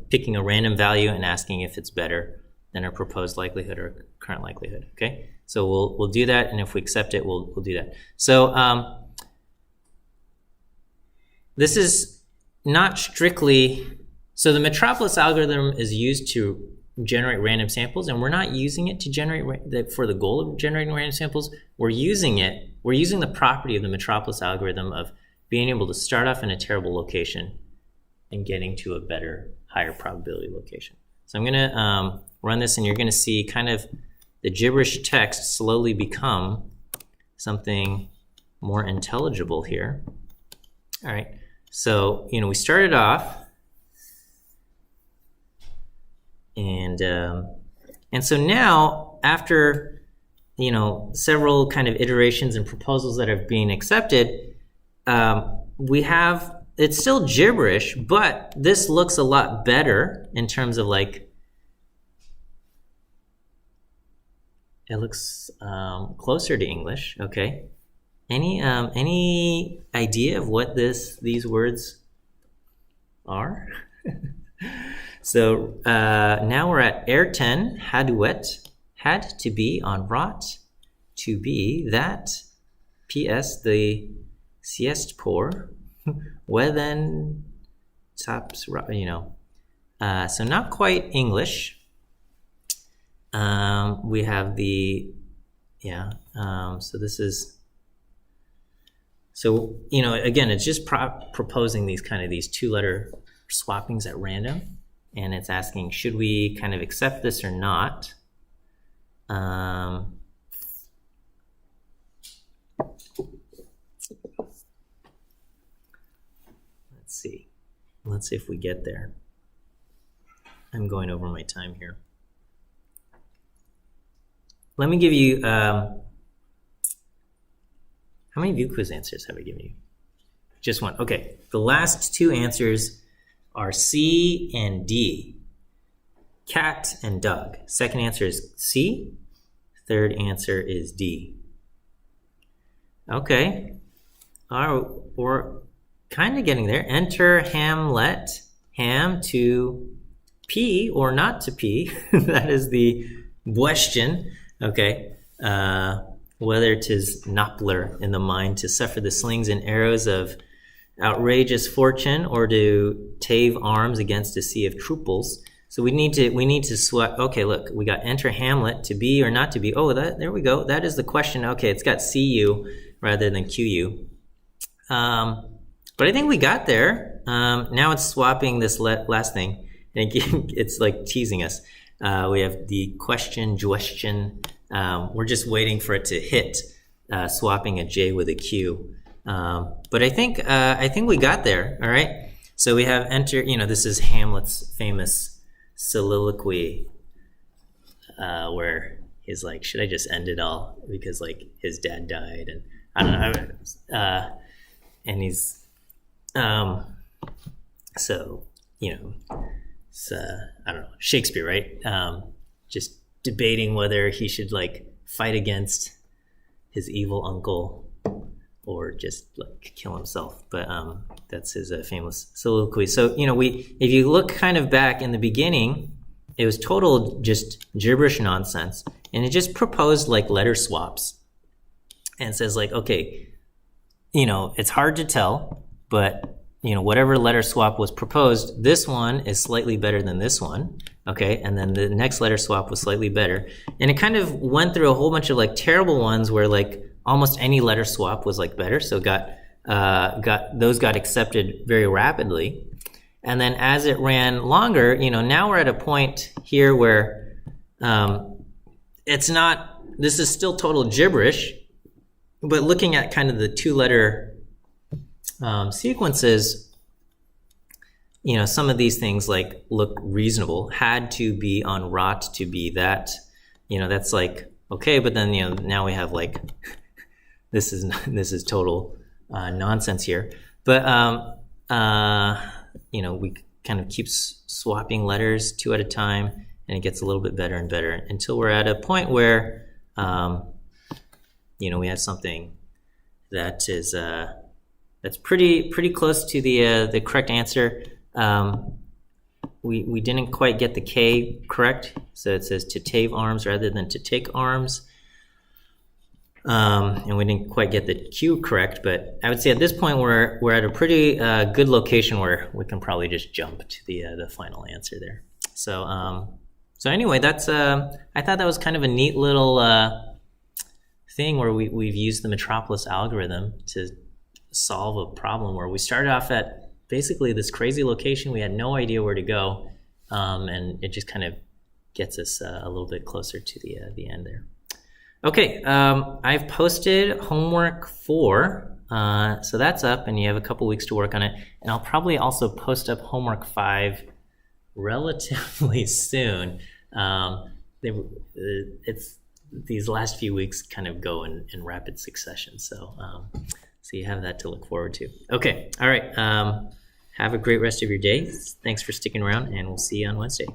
picking a random value and asking if it's better than our proposed likelihood or current likelihood, okay? So we'll do that, and if we accept it, we'll do that. So this is not strictly, so the Metropolis algorithm is used to generate random samples, and we're not using it to generate, for the goal of generating random samples. We're using the property of the Metropolis algorithm of being able to start off in a terrible location and getting to a better, higher probability location. So I'm gonna run this, and you're gonna see kind of the gibberish text slowly become something more intelligible here. All right, so we started off, and so now after several kind of iterations and proposals that have been accepted, we have, it's still gibberish, but this looks a lot better in terms of like, it looks closer to English, okay? Any idea of what these words are? So now we're at Ayrton Hadouet, had to be on rot, to be that, P.S. the sieste pour, whethen tops, so not quite English. We have the, so this is, so, again, it's just proposing these 2-letter swappings at random, and it's asking, should we kind of accept this or not? Let's see if we get there. I'm going over my time here. Let me give you, how many view quiz answers have I given you? Just one. Okay, the last 2 answers are C and D. Cat and dog. Second answer is C. Third answer is D. Okay. All right, we're kind of getting there. Enter Hamlet. Ham to P or not to P. That is the question. Okay. Whether 'tis nobler in the mind to suffer the slings and arrows of outrageous fortune or to tave arms against a sea of truples. So we need to swap. Okay, look, we got enter Hamlet to be or not to be. Oh, there we go. That is the question. Okay, it's got CU rather than QU. But I think we got there. Now it's swapping this last thing. And it's like teasing us. We have the question. We're just waiting for it to hit, swapping a J with a Q. But I think we got there. All right. So we have enter. This is Hamlet's famous soliloquy, where he's like, "Should I just end it all?" Because like his dad died, and I don't know. And he's so it's I don't know, Shakespeare, right? Just debating whether he should like fight against his evil uncle or just like kill himself. But that's his famous soliloquy. So if you look kind of back in the beginning, it was total just gibberish nonsense, and it just proposed like letter swaps, and says like, okay, it's hard to tell, but whatever letter swap was proposed, this one is slightly better than this one, okay? And then the next letter swap was slightly better. And it kind of went through a whole bunch of like terrible ones where like almost any letter swap was like better. So those got accepted very rapidly. And then as it ran longer, now we're at a point here where this is still total gibberish, but looking at kind of the two-letter sequences, some of these things like look reasonable. Had to be on rot to be that, that's like okay, but then now we have like this is total nonsense here. But we kind of keep swapping letters two at a time, and it gets a little bit better and better until we're at a point where we have something that is that's pretty close to the correct answer. We didn't quite get the K correct, so it says to tave arms rather than to take arms. And we didn't quite get the Q correct, but I would say at this point we're at a pretty good location where we can probably just jump to the final answer there. So anyway, that's I thought that was kind of a neat little thing where we've used the Metropolis algorithm to solve a problem where we started off at basically this crazy location. We had no idea where to go, and it just kind of gets us a little bit closer to the end there. Okay, I've posted homework 4, so that's up, and you have a couple weeks to work on it. And I'll probably also post up homework 5 relatively soon. It's these last few weeks kind of go in rapid succession, so you have that to look forward to. Okay, all right. Have a great rest of your day. Thanks for sticking around, and we'll see you on Wednesday.